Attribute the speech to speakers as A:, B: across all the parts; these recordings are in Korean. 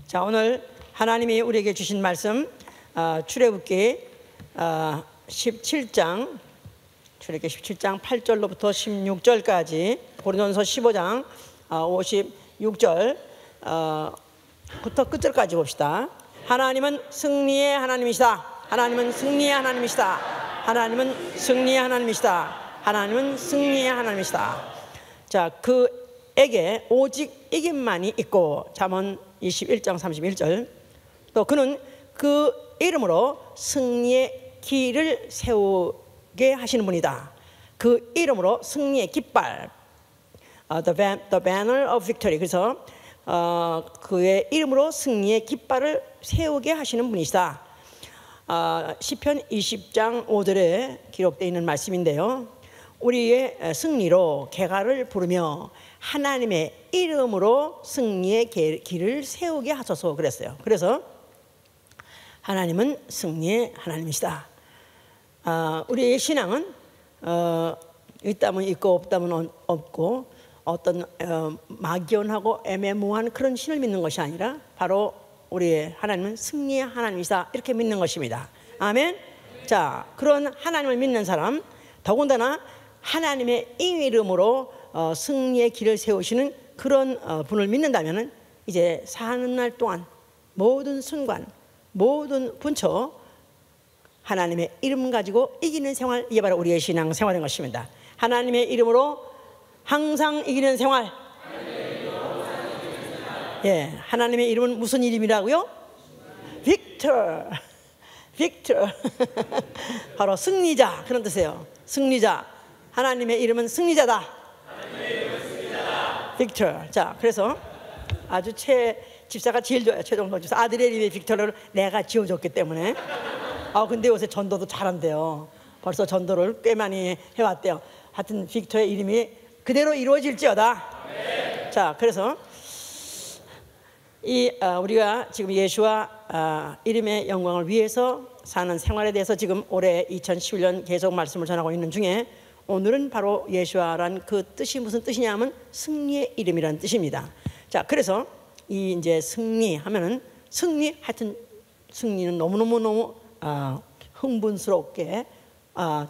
A: 자, 오늘 하나님이 우리에게 주신 말씀 출애굽기 17장 출애굽기 17장 8절로부터 16절까지 고린도전서 15장 56절 부터 끝절까지 봅시다. 하나님은 승리의 하나님이시다. 하나님은 승리의 하나님이시다. 하나님은 승리의 하나님이시다. 하나님은 승리의 하나님이시다. 자, 그에게 오직 이김만이 있고, 잠언 21장 31절. 또 그는 그 이름으로 승리의 길을 세우게 하시는 분이다. 그 이름으로 승리의 깃발, the banner of victory. 그래서 그의 이름으로 승리의 깃발을 세우게 하시는 분이시다. 시편 20장 5절에 기록되어 있는 말씀인데요, 우리의 승리로 개가를 부르며 하나님의 이름으로 승리의 길을 세우게 하소서 그랬어요. 그래서 하나님은 승리의 하나님이시다. 우리의 신앙은 있다면 있고 없다면 없고, 어떤 막연하고 애매모호한 그런 신을 믿는 것이 아니라 바로 우리의 하나님은 승리의 하나님이시다, 이렇게 믿는 것입니다. 아멘. 자, 그런 하나님을 믿는 사람, 더군다나 하나님의 이름으로 승리의 길을 세우시는 그런 분을 믿는다면 이제 사는 날 동안 모든 순간, 모든 분초 하나님의 이름 가지고 이기는 생활, 이게 바로 우리의 신앙 생활인 것입니다. 하나님의 이름으로 항상 이기는 생활. 예, 하나님의 이름은 무슨 이름이라고요? 빅터. 바로 승리자, 그런 뜻이에요. 승리자. 하나님의 이름은 승리자다. 빅터. 자, 그래서 아주 최 집사가 제일 좋아요. 최종석 집사. 아들의 이름이 빅터를 내가 지어줬기 때문에. 근데 요새 전도도 잘한대요. 벌써 전도를 꽤 많이 해왔대요. 하여튼 빅터의 이름이 그대로 이루어질지어다. 자, 그래서 우리가 지금 예수와 이름의 영광을 위해서 사는 생활에 대해서 지금 올해 2011년 계속 말씀을 전하고 있는 중에, 오늘은 바로 예수와란 그 뜻이 무슨 뜻이냐면 승리의 이름이라는 뜻입니다. 자, 그래서 이 이제 승리하면은 하여튼 승리는 너무 흥분스럽게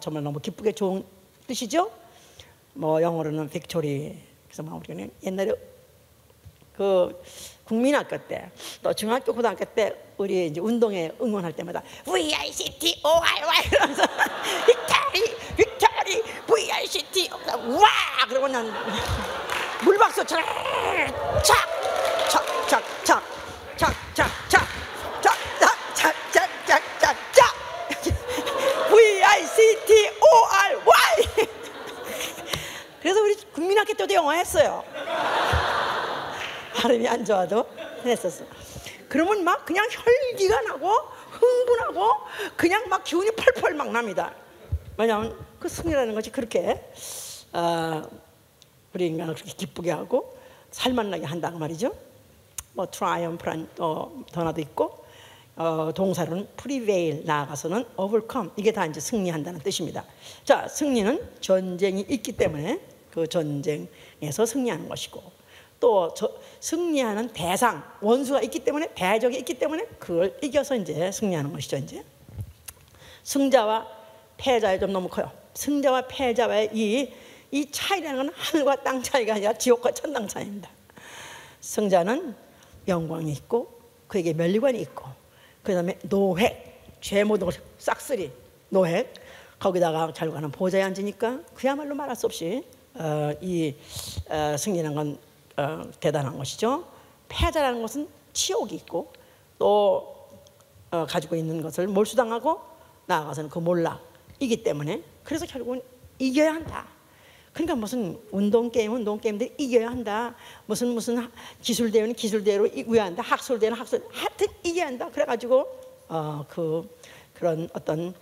A: 정말 너무 기쁘게 좋은 뜻이죠. 뭐 영어로는 victory. 그래서 막 우리는 옛날에 그 국민학교 때, 또 중학교 고등학교 때 우리 이제 운동회 응원할 때마다 VICTORY 이러면서 빅토리 VICT 와, 그러고 난 물박수처럼 착착착착착착착착착착 VICTORY. 그래서 우리 국민학교 때도 영어 했어요. 발음이 안 좋아도 했었어. 그러면 막 그냥 혈기가 나고 흥분하고 그냥 막 기운이 펄펄 막 납니다. 왜냐하면 그 승리라는 것이 그렇게 우리 인간을 그렇게 기쁘게 하고 살만나게 한다고 말이죠. 뭐 triumph란 단어도 있고, 동사로는 prevail, 나아가서는 overcome, 이게 다 이제 승리한다는 뜻입니다. 자, 승리는 전쟁이 있기 때문에 그 전쟁에서 승리하는 것이고, 또 승리하는 대상, 원수가 있기 때문에, 대적이 있기 때문에 그걸 이겨서 이제 승리하는 것이죠. 이제 승자와 패자의 좀 너무 커요. 승자와 패자와의 이 차이라는 건 하늘과 땅 차이가 아니라 지옥과 천당 차이입니다. 승자는 영광이 있고 그에게 면류관이 있고, 그 다음에 노획, 죄 모든 것을 싹쓸이 노획, 거기다가 결과는 보좌에 앉으니까 그야말로 말할 수 없이 승리라는 건 대단한 것이죠. 패자라는 것은 치욕이 있고, 또 가지고 있는 것을 몰수당하고 나아가서는 그 몰락이기 때문에, 그래서 결국은 이겨야 한다. 그러니까 무슨 운동게임들이 이겨야 한다, 무슨 기술대회는 기술대회로 이겨야 한다, 학술대회는 하여튼 이겨야 한다. 그래가지고 그런 어떤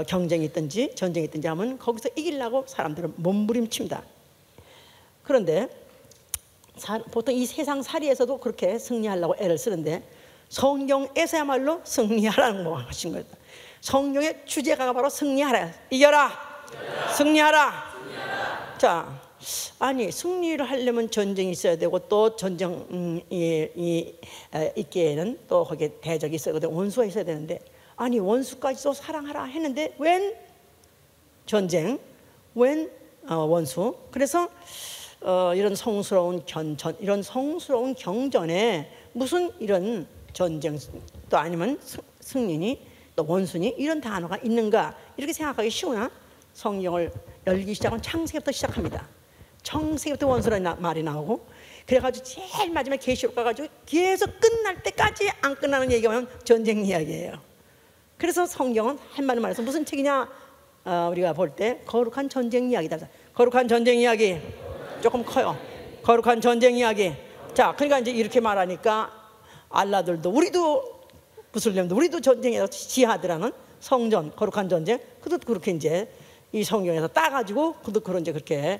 A: 경쟁이 있든지 전쟁이 있든지 하면 거기서 이기려고 사람들은 몸부림칩니다. 그런데 보통 이 세상 살이에서도 그렇게 승리하려고 애를 쓰는데, 성경에서야말로 승리하라는 거 하신 거예요. 성경의 주제가 바로 승리하라, 이겨라, 승리하라. 자, 아니 승리를 하려면 전쟁이 있어야 되고 또 전쟁이 있기에는 또 거기에 대적이 있어야 되고 원수가 있어야 되는데 아니 원수까지도 사랑하라 했는데 웬 전쟁, 웬 원수? 그래서 이런 성스러운 이런 성스러운 경전에 무슨 이런 전쟁 또 아니면 승리니 또 원수니 이런 단어가 있는가 이렇게 생각하기 쉬우나 성경을 열기 시작은 창세기부터 시작합니다. 창세기부터 원수라는 말이 나오고 그래가지고 제일 마지막에 계시록 가가지고 계속 끝날 때까지 안 끝나는 얘기가 뭐냐면 전쟁 이야기예요. 그래서 성경은 한마디로 말해서 무슨 책이냐 우리가 볼 때 거룩한 전쟁 이야기다. 거룩한 전쟁 이야기 조금 커요. 거룩한 전쟁 이야기. 자, 그러니까 이제 이렇게 말하니까 알라들도 우리도 무슬림도 우리도 전쟁에서 지하드라는 성전 거룩한 전쟁 그것도 그렇게 이제 이 성경에서 따가지고 그도 그런 이제 그렇게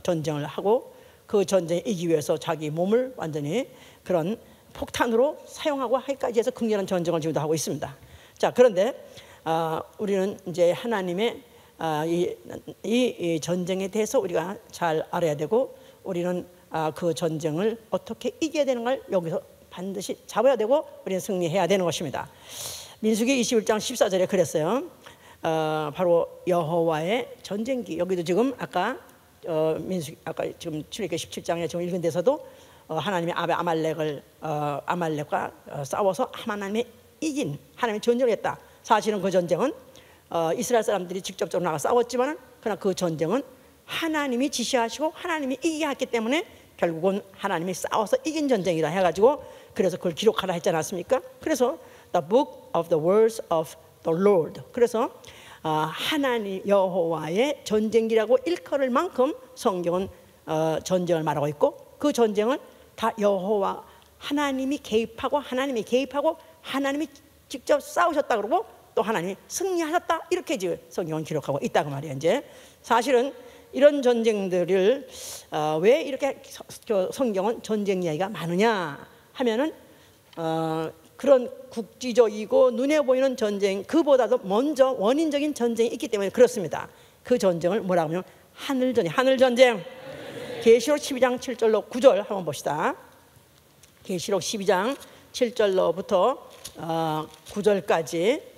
A: 전쟁을 하고 그 전쟁에 이기기 위해서 자기 몸을 완전히 그런 폭탄으로 사용하고 하기까지 해서 극렬한 전쟁을 지금도 하고 있습니다. 자, 그런데 우리는 이제 하나님의 이 전쟁에 대해서 우리가 잘 알아야 되고 우리는 그 전쟁을 어떻게 이겨야 되는 걸 여기서 반드시 잡아야 되고 우리는 승리해야 되는 것입니다. 민수기 21장 14절에 그랬어요. 바로 여호와의 전쟁기. 여기도 지금 아까 민수기 아까 지금 출애굽기 17장에 지금 읽은 데서도 하나님이 아말렉과 싸워서 하나님이 이긴 하나님이 전쟁을 했다. 사실은 그 전쟁은 이스라엘 사람들이 직접적으로 나가 싸웠지만 그러나 그 전쟁은 하나님이 지시하시고 하나님이 이기게 했기 때문에 결국은 하나님이 싸워서 이긴 전쟁이라 해가지고 그래서 그걸 기록하라 했지 않았습니까? 그래서 The Book of the Words of the Lord. 그래서 하나님 여호와의 전쟁기라고 일컬을 만큼 성경은 전쟁을 말하고 있고 그 전쟁은 다 여호와 하나님이 개입하고 하나님이 직접 싸우셨다 그러고 또 하나님이 승리하셨다 이렇게 지금 성경은 기록하고 있다고 말이에요. 이제 사실은 이런 전쟁들을 왜 이렇게 성경은 전쟁 이야기가 많으냐 하면은 그런 국지적이고 눈에 보이는 전쟁 그보다도 먼저 원인적인 전쟁이 있기 때문에 그렇습니다. 그 전쟁을 뭐라고 하면 하늘전쟁. 계시록 12장 7절로 9절 한번 봅시다. 계시록 12장 7절로부터 9절까지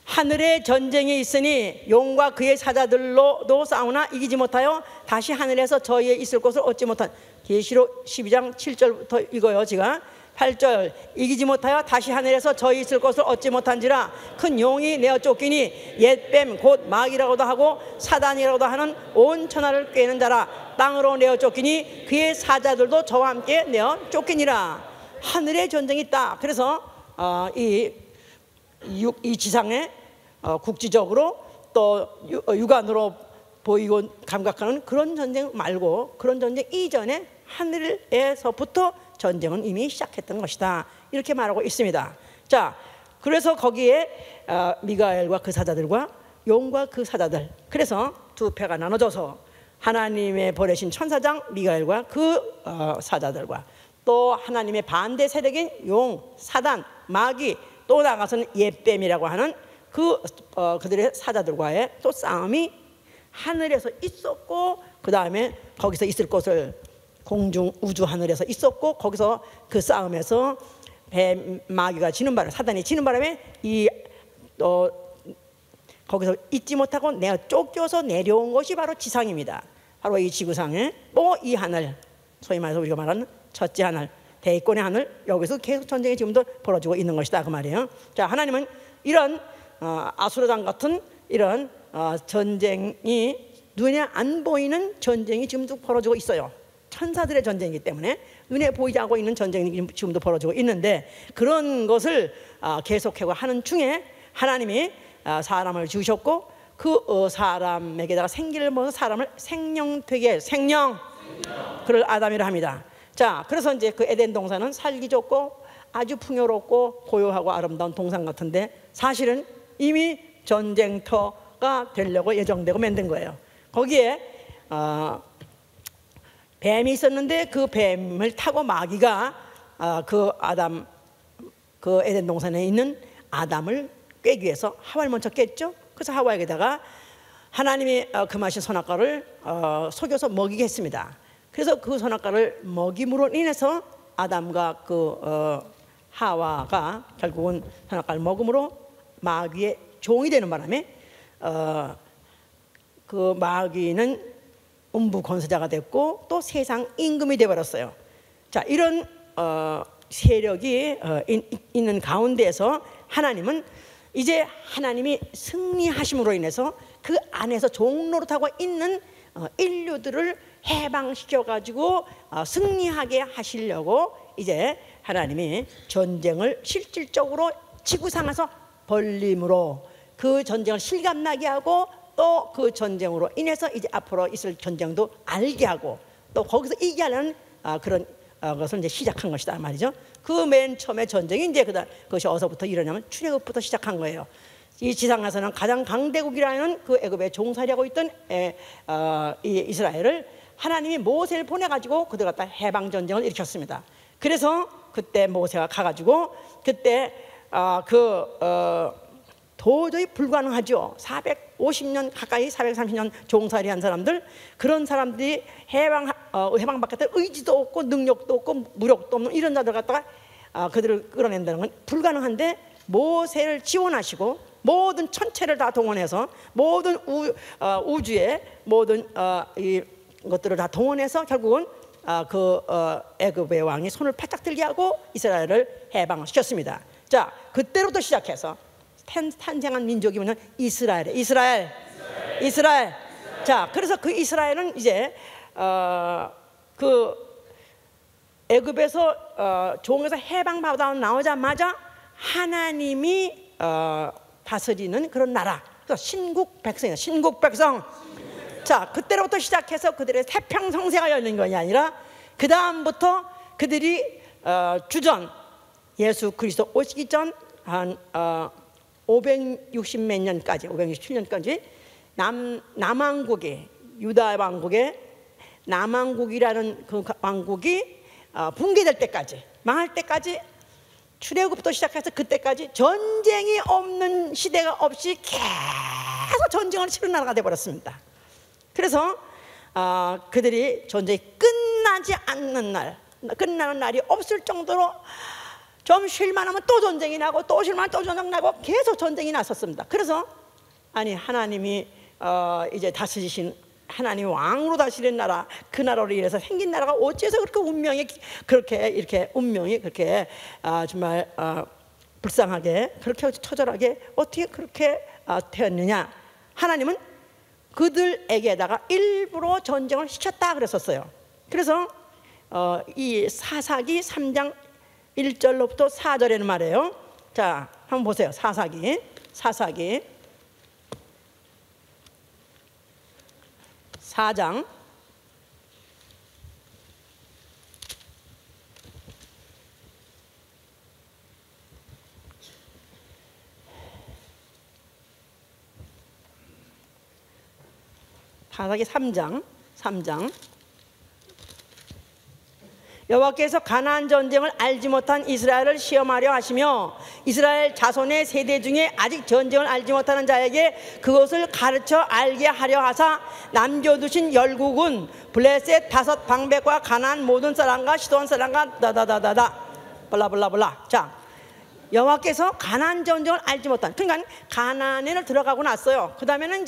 A: 하늘에 전쟁이 있으니 용과 그의 사자들로도 싸우나 이기지 못하여 다시 하늘에서 저희의 있을 곳을 얻지 못한. 계시록 12장 7절부터 이거요. 제가 8절 이기지 못하여 다시 하늘에서 저희 있을 곳을 얻지 못한지라 큰 용이 내어 쫓기니 옛뱀 곧 마귀라고도 하고 사단이라고도 하는 온 천하를 꿰는 자라 땅으로 내어 쫓기니 그의 사자들도 저와 함께 내어 쫓기니라. 하늘에 전쟁이 있다. 그래서 이 지상에 국지적으로 또 육안으로 보이고 감각하는 그런 전쟁 말고 그런 전쟁 이전에 하늘에서부터 전쟁은 이미 시작했던 것이다. 이렇게 말하고 있습니다. 자, 그래서 거기에 미가엘과 그 사자들과 용과 그 사자들 그래서 두 패가 나눠져서 하나님의 보내신 천사장 미가엘과 그 사자들과 또 하나님의 반대 세력인 용, 사단, 마귀 또 나가서는 옛뱀이라고 하는 그들의 사자들과의 또 싸움이 하늘에서 있었고 그 다음에 거기서 있을 것을 공중 우주 하늘에서 있었고 거기서 그 싸움에서 마귀가 지는 바람에 사단이 지는 바람에 거기서 있지 못하고 내가 쫓겨서 내려온 것이 바로 지상입니다. 바로 이 지구상에 또 이 하늘 소위 말해서 우리가 말하는 첫째 하늘 대권의 하늘 여기서 계속 전쟁이 지금도 벌어지고 있는 것이다 그 말이에요. 자, 하나님은 이런 아수르당 같은 이런 전쟁이 눈에 안 보이는 전쟁이 지금도 벌어지고 있어요. 천사들의 전쟁이기 때문에 눈에 보이지 않고 있는 전쟁이 지금도 벌어지고 있는데 그런 것을 계속하고 하는 중에 하나님이 사람을 주셨고 그 사람에게다가 생기를 먹어서 사람을 생명되게 그를 아담이라 합니다. 자, 그래서 이제 그 에덴 동산은 살기 좋고 아주 풍요롭고 고요하고 아름다운 동산 같은데 사실은 이미 전쟁터가 되려고 예정되고 만든 거예요. 거기에 뱀이 있었는데 그 뱀을 타고 마귀가 그 에덴 동산에 있는 아담을 빼기 위해서 하와를 먼저 깼죠. 그래서 하와에게다가 하나님이 금하신 선악과를 속여서 먹이게 했습니다. 그래서 그 선악과를 먹임으로 인해서 아담과 하와가 결국은 선악과를 먹음으로 마귀의 종이 되는 바람에 그 마귀는 음부 권세자가 됐고 또 세상 임금이 되어버렸어요. 자, 이런 세력이 있는 가운데에서 하나님은 이제 하나님이 승리하심으로 인해서 그 안에서 종노릇하고 있는 인류들을 해방시켜가지고 승리하게 하시려고 이제 하나님이 전쟁을 실질적으로 지구상에서 벌림으로 그 전쟁을 실감나게 하고 또 그 전쟁으로 인해서 이제 앞으로 있을 전쟁도 알게 하고 또 거기서 이기하는 그런 것을 이제 시작한 것이다 말이죠. 그 맨 처음에 전쟁이 이제 그것이 어디서부터 일어나면 출애굽부터 시작한 거예요. 이 지상에서는 가장 강대국이라는 그 애굽에 종살이하고 있던 이 이스라엘을 하나님이 모세를 보내가지고 그들 갖다 해방 전쟁을 일으켰습니다. 그래서 그때 모세가 가가지고 그때 도저히 불가능하죠. 450년 가까이 430년 종살이한 사람들, 그런 사람들이 해방받겠다는 의지도 없고 능력도 없고 무력도 없는 이런 자들 갖다가 그들을 끌어낸다는 건 불가능한데 모세를 지원하시고 모든 천체를 다 동원해서 모든 우주의 모든 이 것들을 다 동원해서 결국은 애굽의 왕이 손을 바짝 들게 하고 이스라엘을 해방시켰습니다. 자, 그때로부터 시작해서 탄생한 민족이 뭐냐? 이스라엘. 자, 그래서 그 이스라엘은 이제 그 애굽에서 종에서 해방받아 나오자마자 하나님이 다스리는 그런 나라. 그래서 신국 백성. 자, 그때로부터 시작해서 그들의 태평성세가 열린 것이 아니라 그 다음부터 그들이 주전 예수 그리스도 오시기 전 한 560 몇 년까지 567년까지 남왕국의 유다 왕국의 남왕국이라는 그 왕국이 붕괴될 때까지 망할 때까지 출애굽부터 시작해서 그때까지 전쟁이 없는 시대가 없이 계속 전쟁을 치른 나라가 되어버렸습니다. 그래서 그들이 전쟁이 끝나지 않는 날, 끝나는 날이 없을 정도로 좀 쉴만 하면 또 전쟁이 나고 또 쉴만 하면 또 전쟁이 나고 계속 전쟁이 났었습니다. 그래서 하나님이 이제 다스리신 하나님 왕으로 다스리는 나라, 그 나라로 인해서 생긴 나라가 어째서 그렇게 운명이 그렇게 운명이 그렇게 정말 불쌍하게 그렇게 처절하게 어떻게 그렇게 되었느냐? 하나님은 그들에게다가 일부러 전쟁을 시켰다 그랬었어요. 그래서 이 사사기 3장 1절로부터 4절에는 말이에요. 자, 한번 보세요. 사사기 4장 3장 여호와께서 가나안 전쟁을 알지 못한 이스라엘을 시험하려 하시며 이스라엘 자손의 세대 중에 아직 전쟁을 알지 못하는 자에게 그것을 가르쳐 알게 하려 하사 남겨두신 열국은 블레셋 5 방백과 가나안 모든 사람과 시돈 사람과 다다다다다 블라블라블라. 자, 여호와께서 가나안 전쟁을 알지 못한, 그러니까 가나안에 들어가고 났어요. 그 다음에는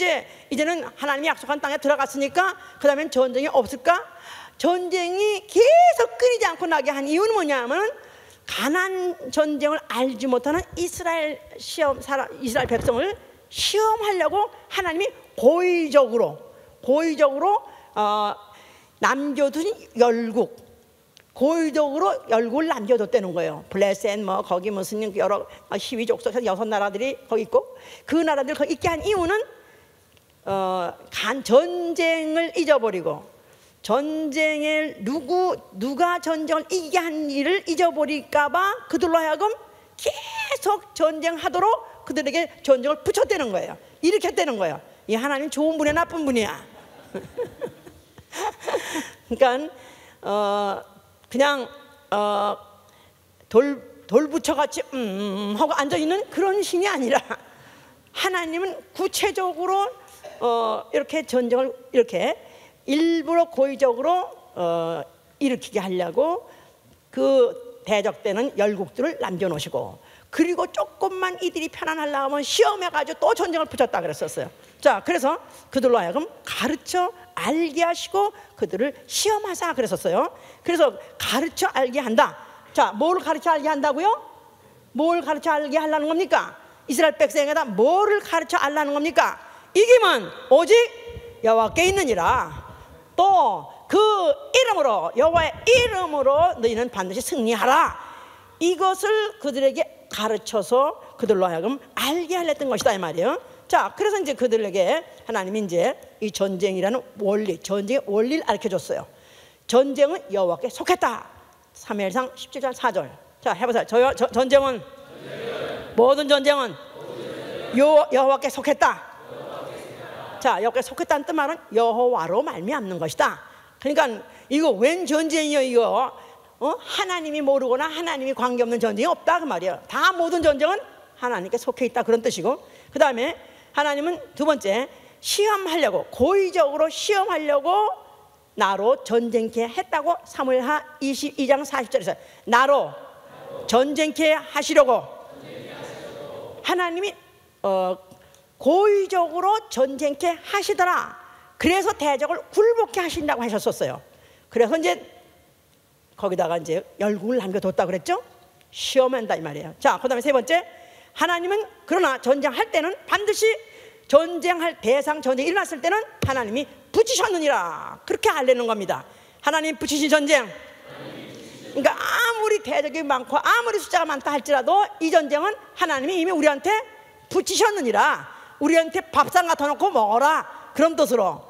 A: 이제는 하나님이 약속한 땅에 들어갔으니까 그 다음엔 전쟁이 없을까? 전쟁이 계속 끊이지 않고 나게 한 이유는 뭐냐면 가나안 전쟁을 알지 못하는 이스라엘 백성을 시험하려고 하나님이 고의적으로 남겨두신 열국, 고의적으로 열국을 남겨뒀다는 거예요. 블레셋 거기 무슨 여러 희위 족속 6나라들이 거기 있고 그 나라들 거기 있게 한 이유는 전쟁을 잊어버리고 전쟁에 누가 전쟁을 이기게 한 일을 잊어버릴까봐 그들로 하여금 계속 전쟁하도록 그들에게 전쟁을 붙였다는 거예요. 일으켰다는 거예요. 이 하나님 좋은 분이야 나쁜 분이야? 그러니까 그냥 돌부처같이 하고 앉아있는 그런 신이 아니라 하나님은 구체적으로 이렇게 전쟁을 이렇게 일부러 고의적으로 일으키게 하려고 그 대적 때는 열국들을 남겨놓으시고, 그리고 조금만 이들이 편안하려고 하면 시험해가지고 또 전쟁을 붙였다 그랬었어요. 자, 그래서 그들로 하여금 가르쳐 알게 하시고 그들을 시험하사 그랬었어요. 그래서 가르쳐 알게 한다. 자, 뭘 가르쳐 알게 한다고요? 뭘 가르쳐 알게 하려는 겁니까? 이스라엘 백성에다 뭐를 가르쳐 알라는 겁니까? 이김은 오직 여호와께 있느니라. 또 그 이름으로, 여호와의 이름으로 너희는 반드시 승리하라. 이것을 그들에게 가르쳐서 그들로 하여금 알게 하려던 것이다 이 말이에요. 자, 그래서 이제 그들에게 하나님이 이제 이 전쟁이라는 원리, 전쟁의 원리를 알려줬어요. 전쟁은 여호와께 속했다. 사무엘상 17장 4절. 자, 해보세요. 전쟁은 모든 전쟁은 여호와께 속했다. 자, 여호와께 속했다는 뜻 말은 여호와로 말미암는 것이다. 그러니까 이거 웬 전쟁이요 이거? 하나님이 모르거나 하나님이 관계없는 전쟁이 없다 그 말이에요. 다 모든 전쟁은 하나님께 속해 있다 그런 뜻이고, 그 다음에 하나님은 두 번째, 시험하려고, 고의적으로 시험하려고 나로 전쟁케 했다고 사무엘하 22장 40절에서 나로 전쟁케 하시려고 하나님이 고의적으로 전쟁케 하시더라. 그래서 대적을 굴복케 하신다고 하셨었어요. 그래서 이제 거기다가 이제 열국을 남겨뒀다 그랬죠. 시험한다 이 말이에요. 자, 그 다음에 세 번째, 하나님은 그러나 전쟁할 때는 반드시 전쟁할 대상, 전쟁이 일어났을 때는 하나님이 붙이셨느니라, 그렇게 알려는 겁니다. 하나님 붙이신 전쟁. 그러니까 아무리 대적이 많고 아무리 숫자가 많다 할지라도 이 전쟁은 하나님이 이미 우리한테 붙이셨느니라, 우리한테 밥상 갖다 놓고 먹어라 그런 뜻으로.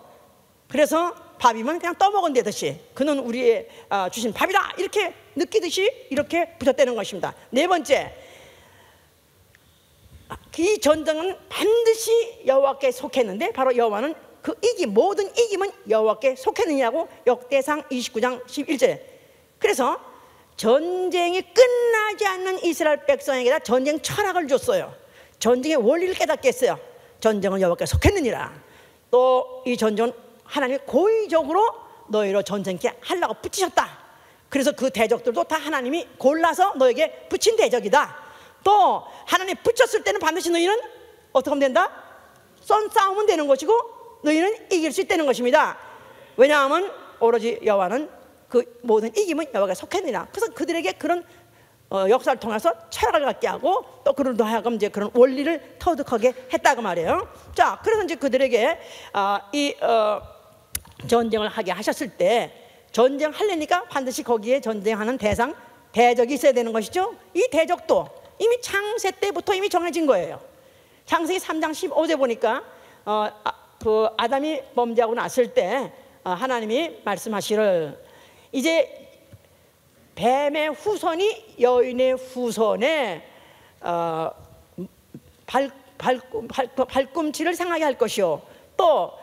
A: 그래서 밥이면 그냥 떠먹은다듯이 그는 우리의 주신 밥이다 이렇게 느끼듯이 이렇게 붙였다는 것입니다. 네 번째, 이 전쟁은 반드시 여호와께 속했는데, 바로 여호와는 그 모든 이김은 여호와께 속했느냐고 역대상 29장 11절. 그래서 전쟁이 끝나지 않는 이스라엘 백성에게다 전쟁 철학을 줬어요. 전쟁의 원리를 깨닫게 했어요. 전쟁은 여호와께 속했느니라. 또 이 전쟁은 하나님이 고의적으로 너희로 전쟁케 하려고 붙이셨다. 그래서 그 대적들도 다 하나님이 골라서 너에게 붙인 대적이다. 또 하나님 붙였을 때는 반드시 너희는 어떻게 하면 된다? 싸우면 되는 것이고 너희는 이길 수 있다는 것입니다. 왜냐하면 오로지 여호와는 그 모든 이김은 여호와가 속했느니라. 그래서 그들에게 그런 역사를 통해서 철학을 갖게 하고, 또 그들도 하여금 이제 그런 원리를 터득하게 했다고 말이에요. 자, 그래서 이제 그들에게 전쟁을 하게 하셨을 때, 전쟁하려니까 반드시 거기에 전쟁하는 대적이 있어야 되는 것이죠. 이 대적도 이미 창세 때부터 이미 정해진 거예요. 창세기 3장 15절 보니까 그 아담이 범죄하고 났을 때 하나님이 말씀하시를, 이제 뱀의 후손이 여인의 후손에 발꿈치를 상하게 할 것이요, 또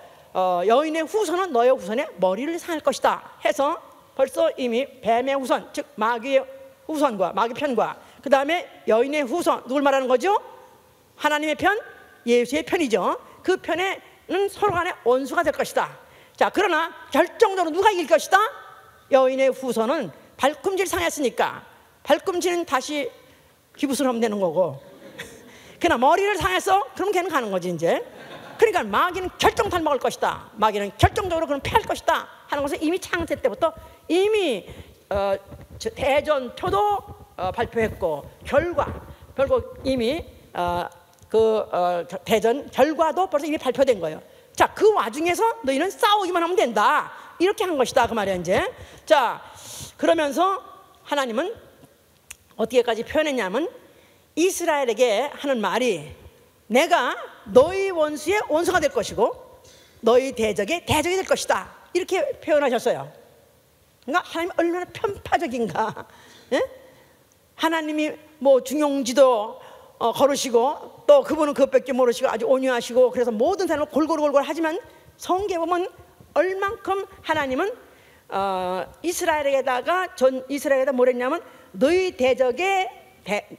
A: 여인의 후손은 너의 후손의 머리를 상할 것이다 해서 벌써 이미 뱀의 후손, 즉 마귀의 후손과 마귀 편과 그 다음에 여인의 후손, 누굴 말하는 거죠? 하나님의 편, 예수의 편이죠. 그 편에는 서로 간에 원수가 될 것이다. 자, 그러나 결정적으로 누가 이길 것이다? 여인의 후손은 발꿈치를 상했으니까 발꿈치는 다시 기부스로 하면 되는 거고, 그러나 머리를 상했어? 그럼 걔는 가는 거지 이제. 그러니까 마귀는 결정탄 먹을 것이다, 마귀는 결정적으로 그럼 패할 것이다 하는 것을 이미 창세 때부터 이미 대전표도 발표했고, 결국 이미 대전 결과도 벌써 이미 발표된 거예요. 자, 그 와중에서 너희는 싸우기만 하면 된다 이렇게 한 것이다 그 말이야 이제. 자, 그러면서 하나님은 어떻게까지 표현했냐면, 이스라엘에게 하는 말이 내가 너희 원수의 원수가 될 것이고 너희 대적의 대적이 될 것이다 이렇게 표현하셨어요. 그러니까 하나님이 얼마나 편파적인가. 예? 하나님이 뭐 중용지도 걸으시고, 또 그분은 그것밖에 모르시고 아주 온유하시고, 그래서 모든 사람을 골고루 하지만 성경에 보면 얼만큼 하나님은 이스라엘에게다 뭐랬냐면, 너희 대적의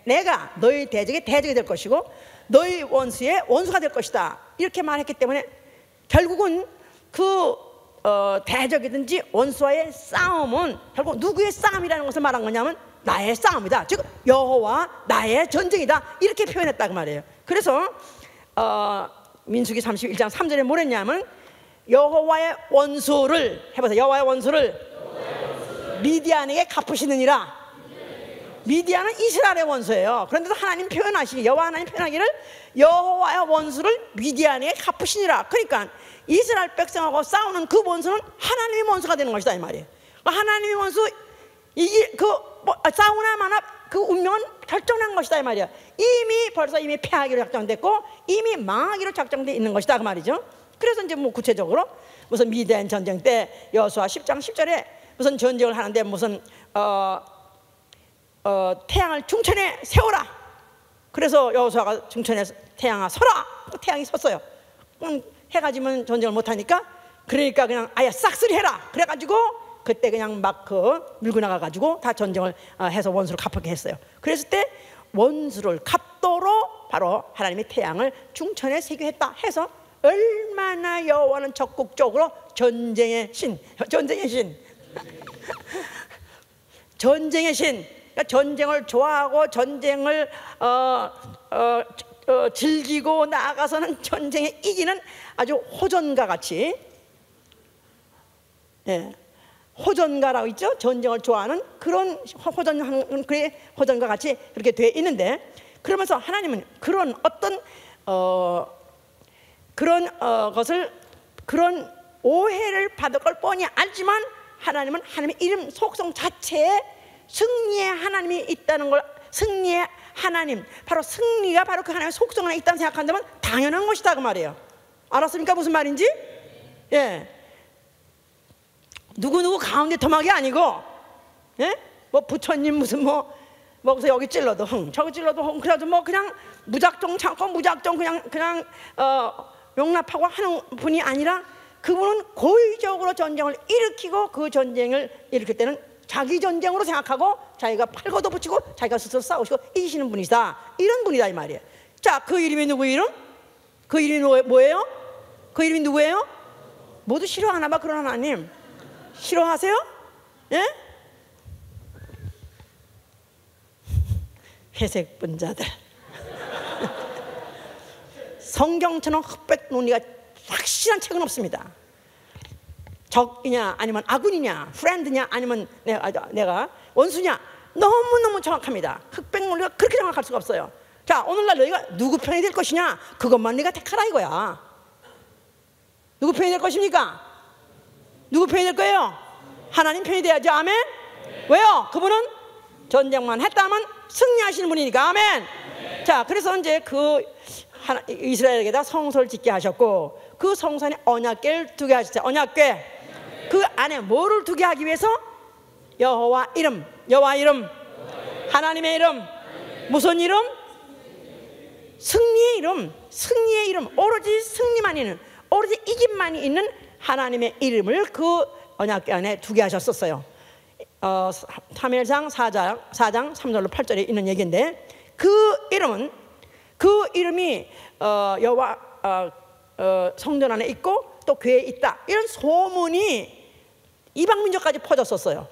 A: 내가 너희 대적의 대적이 될 것이고 너희 원수의 원수가 될 것이다 이렇게 말했기 때문에 결국은 그 대적이든지 원수와의 싸움은 결국 누구의 싸움이라는 것을 말한 거냐면 나의 싸움이다, 즉 여호와 나의 전쟁이다 이렇게 표현했다고 말이에요. 그래서 민수기 31장 3절에 뭐랬냐면 여호와의 원수를 해보세요. 여호와의 원수를 미디안에게 갚으시느니라. 미디안은 이스라엘의 원수예요. 그런데도 하나님 표현하시기, 여호와 하나님 표현하기를 여호와의 원수를 미디안에게 갚으시니라. 그러니까 이스라엘 백성하고 싸우는 그 원수는 하나님의 원수가 되는 것이다 이 말이에요. 하나님의 원수 이게 싸우나 마나 그 운명은 결정난 것이다 이 말이야. 이미 패하기로 작정됐고 이미 망하기로 작정되어 있는 것이다 그 말이죠. 그래서 이제 뭐 구체적으로 무슨 미디안 전쟁 때 여호수아 10장 10절에 무슨 전쟁을 하는데 무슨 태양을 중천에 세워라. 그래서 여호수아가 중천에 태양아 서라. 태양이 섰어요. 해가 지면 전쟁을 못하니까 그러니까 그냥 아예 싹쓸이 해라. 그래가지고 그때 그냥 막 밀고 나가가지고 다 전쟁을 해서 원수를 갚게 했어요. 그랬을 때 원수를 갚도록 바로 하나님의 태양을 중천에 세계했다 해서 얼마나 여호와는 적극적으로 전쟁의 신 그러니까 전쟁을 좋아하고 전쟁을 즐기고 나아가서는 전쟁에 이기는 아주 호전가 같이, 예, 호전가라고 있죠. 전쟁을 좋아하는 그런 호전가 같이 그렇게 되어 있는데, 그러면서 하나님은 그런 어떤 그런 오해를 받을 걸 뻔히 알지만 하나님은 하나님의 이름 속성 자체에 승리의 하나님이 있다는 걸, 승리의 하나님, 바로 승리가 바로 그 하나님의 속성 안에 있다는 생각한다면 당연한 것이다 그 말이에요. 알았습니까? 무슨 말인지? 예. 누구 가운데 토막이 아니고, 예? 뭐 부처님 무슨 무슨 여기 찔러도 흥, 저기 찔러도 흥, 그래도 뭐 그냥 무작정 참고 무작정 그냥 용납하고 하는 분이 아니라 그분은 고의적으로 전쟁을 일으키고 그 전쟁을 일으킬 때는 자기 전쟁으로 생각하고 자기가 팔고도 붙이고 자기가 스스로 싸우시고 이기시는 분이다, 이런 분이다 이 말이에요. 자, 그 이름이 누구 이름? 그 이름이 뭐예요? 그 이름이 누구예요? 모두 싫어하나 봐 그런 하나님. 싫어하세요? 예? 회색 분자들. 성경처럼 흑백 논리가 확실한 책은 없습니다. 적이냐 아니면 아군이냐, 프렌드냐 아니면 내가 원수냐, 너무너무 정확합니다. 흑백 논리가 그렇게 정확할 수가 없어요. 자, 오늘날 너희가 누구 편이 될 것이냐, 그것만 네가 택하라 이거야. 누구 편이 될 것입니까? 누구 편이 될 거예요? 하나님 편이 돼야죠. 아멘? 왜요? 그분은 전쟁만 했다면 승리하시는 분이니까. 아멘? 자, 그래서 이제 이스라엘에게다 성소를 짓게 하셨고, 그 성산에 언약궤를 두게 하셨어요. 언약궤. 그 안에 뭐를 두게 하기 위해서? 여호와 이름, 하나님의 이름. 무슨 이름? 승리의 이름. 승리의 이름. 오로지 승리만 있는, 오로지 이김만이 있는 하나님의 이름을 그 언약궤 안에 두게 하셨었어요. 사무엘상 4장 3절로 8절에 있는 얘기인데, 그 이름이 여호와 성전 안에 있고 또 궤에 있다, 이런 소문이 이방 민족까지 퍼졌었어요.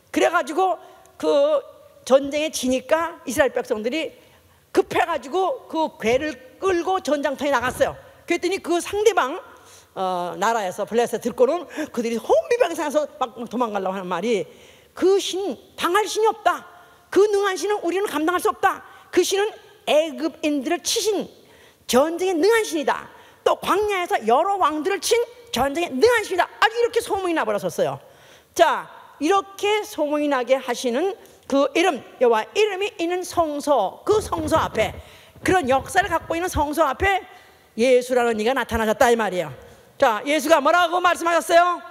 A: 그래가지고 그 전쟁에 지니까 이스라엘 백성들이 급해가지고 그 궤를 끌고 전장터에 나갔어요. 그랬더니 그 상대방 나라에서 블레셋 듣고는 그들이 혼비백산해서 막 도망가려고 하는 말이, 그 신, 당할 신이 없다. 그 능한 신은 우리는 감당할 수 없다. 그 신은 애굽인들을 치신 전쟁에 능한 신이다. 또 광야에서 여러 왕들을 친 전쟁에 능한 신이다. 아주 이렇게 소문이 나버렸었어요. 자, 이렇게 소문이 나게 하시는 그 이름, 여호와 이름이 있는 성소, 그 성소 앞에, 그런 역사를 갖고 있는 성소 앞에 예수라는 이가 나타나셨다 이 말이에요. 자, 예수가 뭐라고 말씀하셨어요?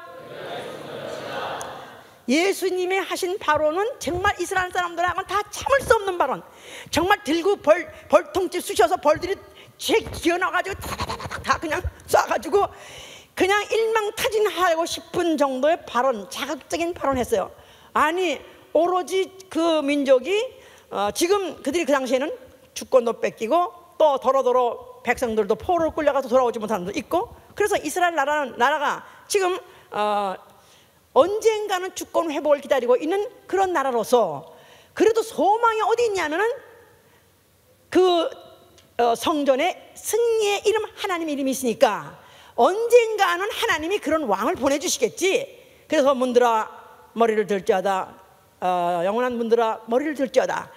A: 예수님이 하신 발언은 정말 이스라엘 사람들하고는 다 참을 수 없는 발언. 정말 들고 벌통째 쑤셔서 벌들이 기어나가지고 다 그냥 쏴가지고 그냥 일망타진하고 싶은 정도의 발언, 자극적인 발언 했어요. 아니, 오로지 그 민족이 지금 그들이 그 당시에는 주권도 뺏기고 또 도로도로 백성들도 포로로 끌려가서 돌아오지 못한 사람도 있고, 그래서 이스라엘 나라가 지금 언젠가는 주권 회복을 기다리고 있는 그런 나라로서, 그래도 소망이 어디 있냐면은 그 성전에 승리의 이름, 하나님 이름이 있으니까 언젠가는 하나님이 그런 왕을 보내주시겠지. 그래서 문들아 머리를 들지어다, 영원한 문들아 머리를 들지어다.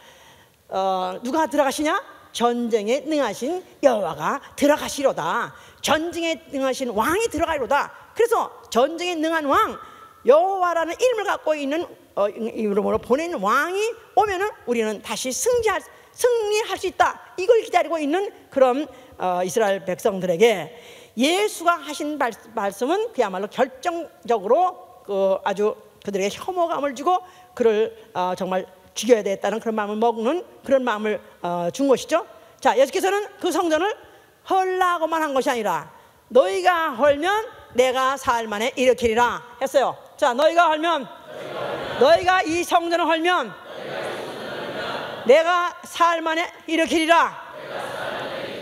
A: 누가 들어가시냐? 전쟁에 능하신 여호와가 들어가시로다. 전쟁에 능하신 왕이 들어가리로다. 그래서 전쟁에 능한 왕 여호와라는 이름을 갖고 있는 이름으로 보낸 왕이 오면은 우리는 다시 승리할 수 있다. 이걸 기다리고 있는 그런 이스라엘 백성들에게 예수가 하신 말씀은 그야말로 결정적으로 아주 그들에게 혐오감을 주고 그를 정말 죽여야 되겠다는 그런 마음을 먹는 그런 마음을 준 것이죠. 자, 예수께서는 그 성전을 헐라고만 한 것이 아니라 너희가 헐면 내가 사흘 만에 일으키리라 했어요. 자, 너희가 이 성전을 헐면 내가 사흘 만에 일으키리라.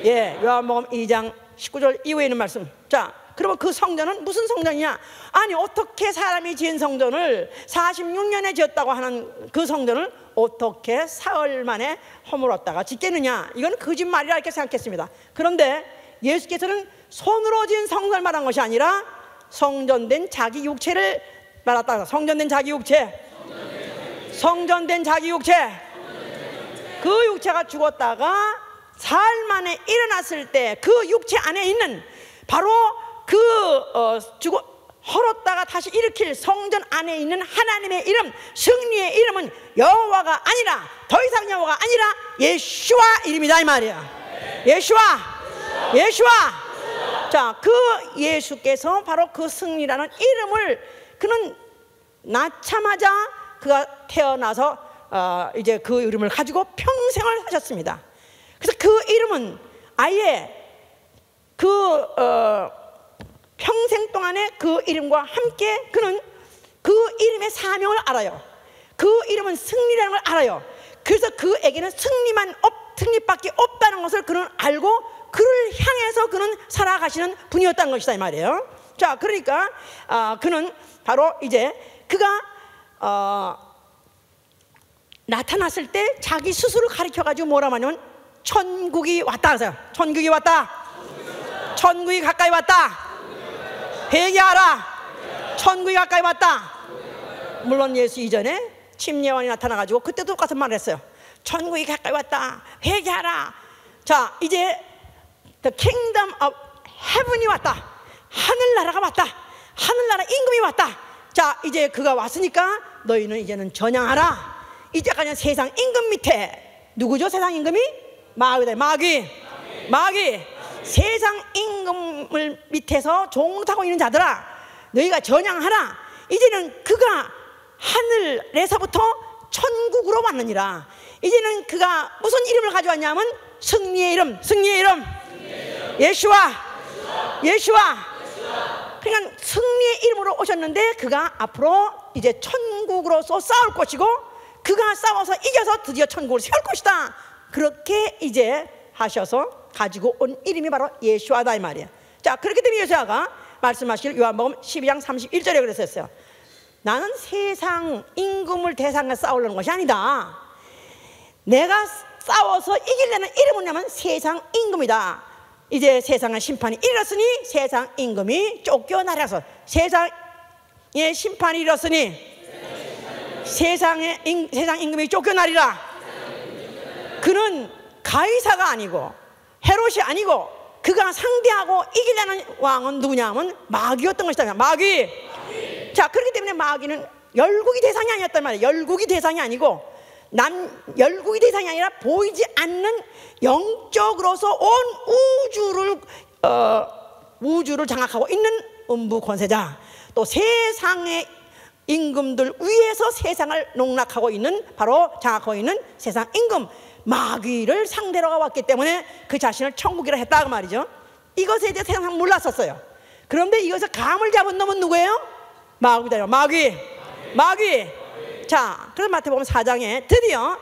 A: 예, 요한복음 2장 19절 이후에 있는 말씀. 자, 그러면 그 성전은 무슨 성전이냐? 아니, 어떻게 사람이 지은 성전을 46년에 지었다고 하는 그 성전을 어떻게 사흘 만에 허물었다가 짓겠느냐? 이건 거짓말이라 이렇게 생각했습니다. 그런데 예수께서는 손으로 지은 성전을 말한 것이 아니라 성전된 자기 육체를 말했다. 성전된 자기 육체. 그 육체가 죽었다가 사흘 만에 일어났을 때 그 육체 안에 있는 바로 헐었다가 다시 일으킬 성전 안에 있는 하나님의 이름, 승리의 이름은 여호와가 아니라, 더 이상 여호와가 아니라 예수와 이름이다 이 말이야. 예수와. 자, 그 예수께서 바로 그 승리라는 이름을 그는 낳자마자 그가 태어나서 이제 그 이름을 가지고 평생을 하셨습니다. 그래서 그 이름은 아예 평생 동안에 그 이름과 함께 그는 그 이름의 사명을 알아요. 그 이름은 승리라는 걸 알아요. 그래서 그에게는 승리밖에 없다는 것을 그는 알고 그를 향해서 그는 살아가시는 분이었다는 것이다 이 말이에요. 자, 그러니까 그는 바로 이제 그가 나타났을 때 자기 스스로 가르쳐가지고 뭐라 하냐면 천국이 왔다 하세요. 천국이 왔다. 천국이 가까이 왔다. 회개하라. 천국이 가까이 왔다. 물론 예수 이전에 침례요한이 나타나가지고 그때도 똑같은 말을 했어요. 천국이 가까이 왔다. 회개하라. 자, 이제 The kingdom of heaven이 왔다. 하늘나라가 왔다. 하늘나라 임금이 왔다. 자, 이제 그가 왔으니까 너희는 이제는 전향하라. 이제까지는 세상 임금 밑에 누구죠? 세상 임금이? 마귀. 세상 임금을 밑에서 종타고 있는 자들아, 너희가 전향하라. 이제는 그가 하늘에서부터 천국으로 왔느니라. 이제는 그가 무슨 이름을 가져왔냐면 승리의 이름. 예수와. 그러니까 승리의 이름으로 오셨는데 그가 앞으로 이제 천국으로서 싸울 것이고 그가 싸워서 이겨서 드디어 천국을 세울 것이다. 그렇게 이제 하셔서 가지고 온 이름이 바로 예수아다 이 말이야. 자, 그렇기 때문에 예수아가 말씀하실 요한복음 12장 31절에 그랬었어요. 나는 세상 임금을 대상으로 싸우려는 것이 아니다. 내가 싸워서 이기려는 이름은 뭐냐면 세상 임금이다. 이제 세상의 심판이 이르렀으니 세상 임금이 쫓겨나려서, 세상의 심판이 이르렀으니 세상 임금이 쫓겨나리라. 그는 가이사가 아니고 헤롯이 아니고 그가 상대하고 이기려는 왕은 누구냐 하면 마귀였던 것이다. 마귀. 자, 그렇기 때문에 마귀는 열국이 대상이 아니었단 말이에요. 열국이 대상이 아니고 열국이 대상이 아니라 보이지 않는 영적으로서 온 우주를 장악하고 있는 음부 권세자, 또 세상의 임금들 위에서 세상을 농락하고 있는, 바로 장악하고 있는 세상 임금 마귀를 상대로 왔기 때문에 그 자신을 천국이라 했다 그 말이죠. 이것에 대해서 세상 몰랐었어요. 그런데 이것을 감을 잡은 놈은 누구예요? 마귀다. 마귀. 자, 그래서 마태복음 4장에 드디어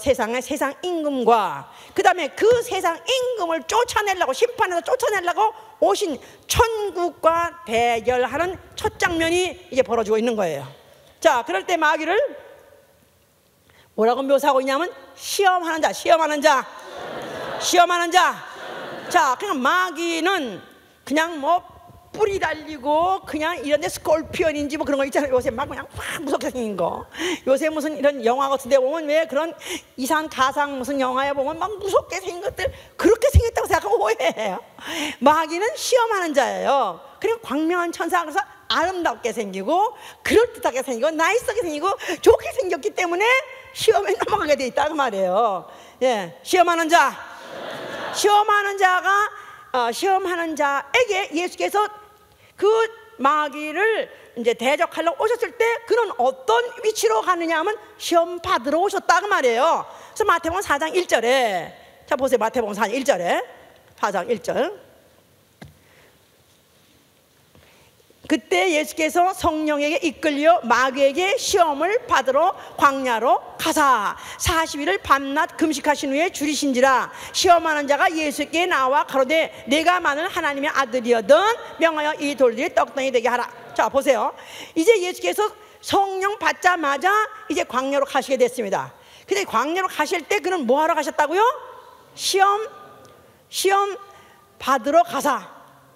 A: 세상의 세상 임금과 그 다음에 그 세상 임금을 쫓아내려고, 심판해서 쫓아내려고 오신 천국과 대결하는 첫 장면이 이제 벌어지고 있는 거예요. 자, 그럴 때 마귀를 뭐라고 묘사하고 있냐면 시험하는 자, 시험하는 자, 시험하는 자. 자, 그냥 마귀는 그냥 뭐 뿌리 달리고 그냥 이런데 스콜피언인지 뭐 그런 거 있잖아요. 요새 막 그냥 확 무섭게 생긴 거. 요새 무슨 이런 영화 같은 데 보면 왜 그런 이상한 가상 무슨 영화에 보면 막 무섭게 생긴 것들 그렇게 생겼다고 생각하고 오해해요. 마귀는 시험하는 자예요. 그냥 광명한 천사, 그래서 아름답게 생기고 그럴듯하게 생기고 나이스하게 생기고 좋게 생겼기 때문에 시험에 넘어가게 돼 있다 그 말이에요. 예, 시험하는 자, 시험하는 자가 시험하는 자에게 예수께서 그 마귀를 이제 대적하려고 오셨을 때 그는 어떤 위치로 가느냐 하면 시험 받으러 오셨다 그 말이에요. 그래서 마태복음 4장 1절에 자 보세요. 마태복음 4장 1절에 4장 1절. 그때 예수께서 성령에게 이끌려 마귀에게 시험을 받으러 광야로 가사 40일을 밤낮 금식하신 후에 줄이신지라. 시험하는 자가 예수께 나와 가로되 내가 만일 하나님의 아들이여든 명하여 이 돌들이 떡덩이 되게 하라. 자 보세요. 이제 예수께서 성령 받자마자 이제 광야로 가시게 됐습니다. 근데 광야로 가실 때 그는 뭐 하러 가셨다고요? 시험 받으러 가사.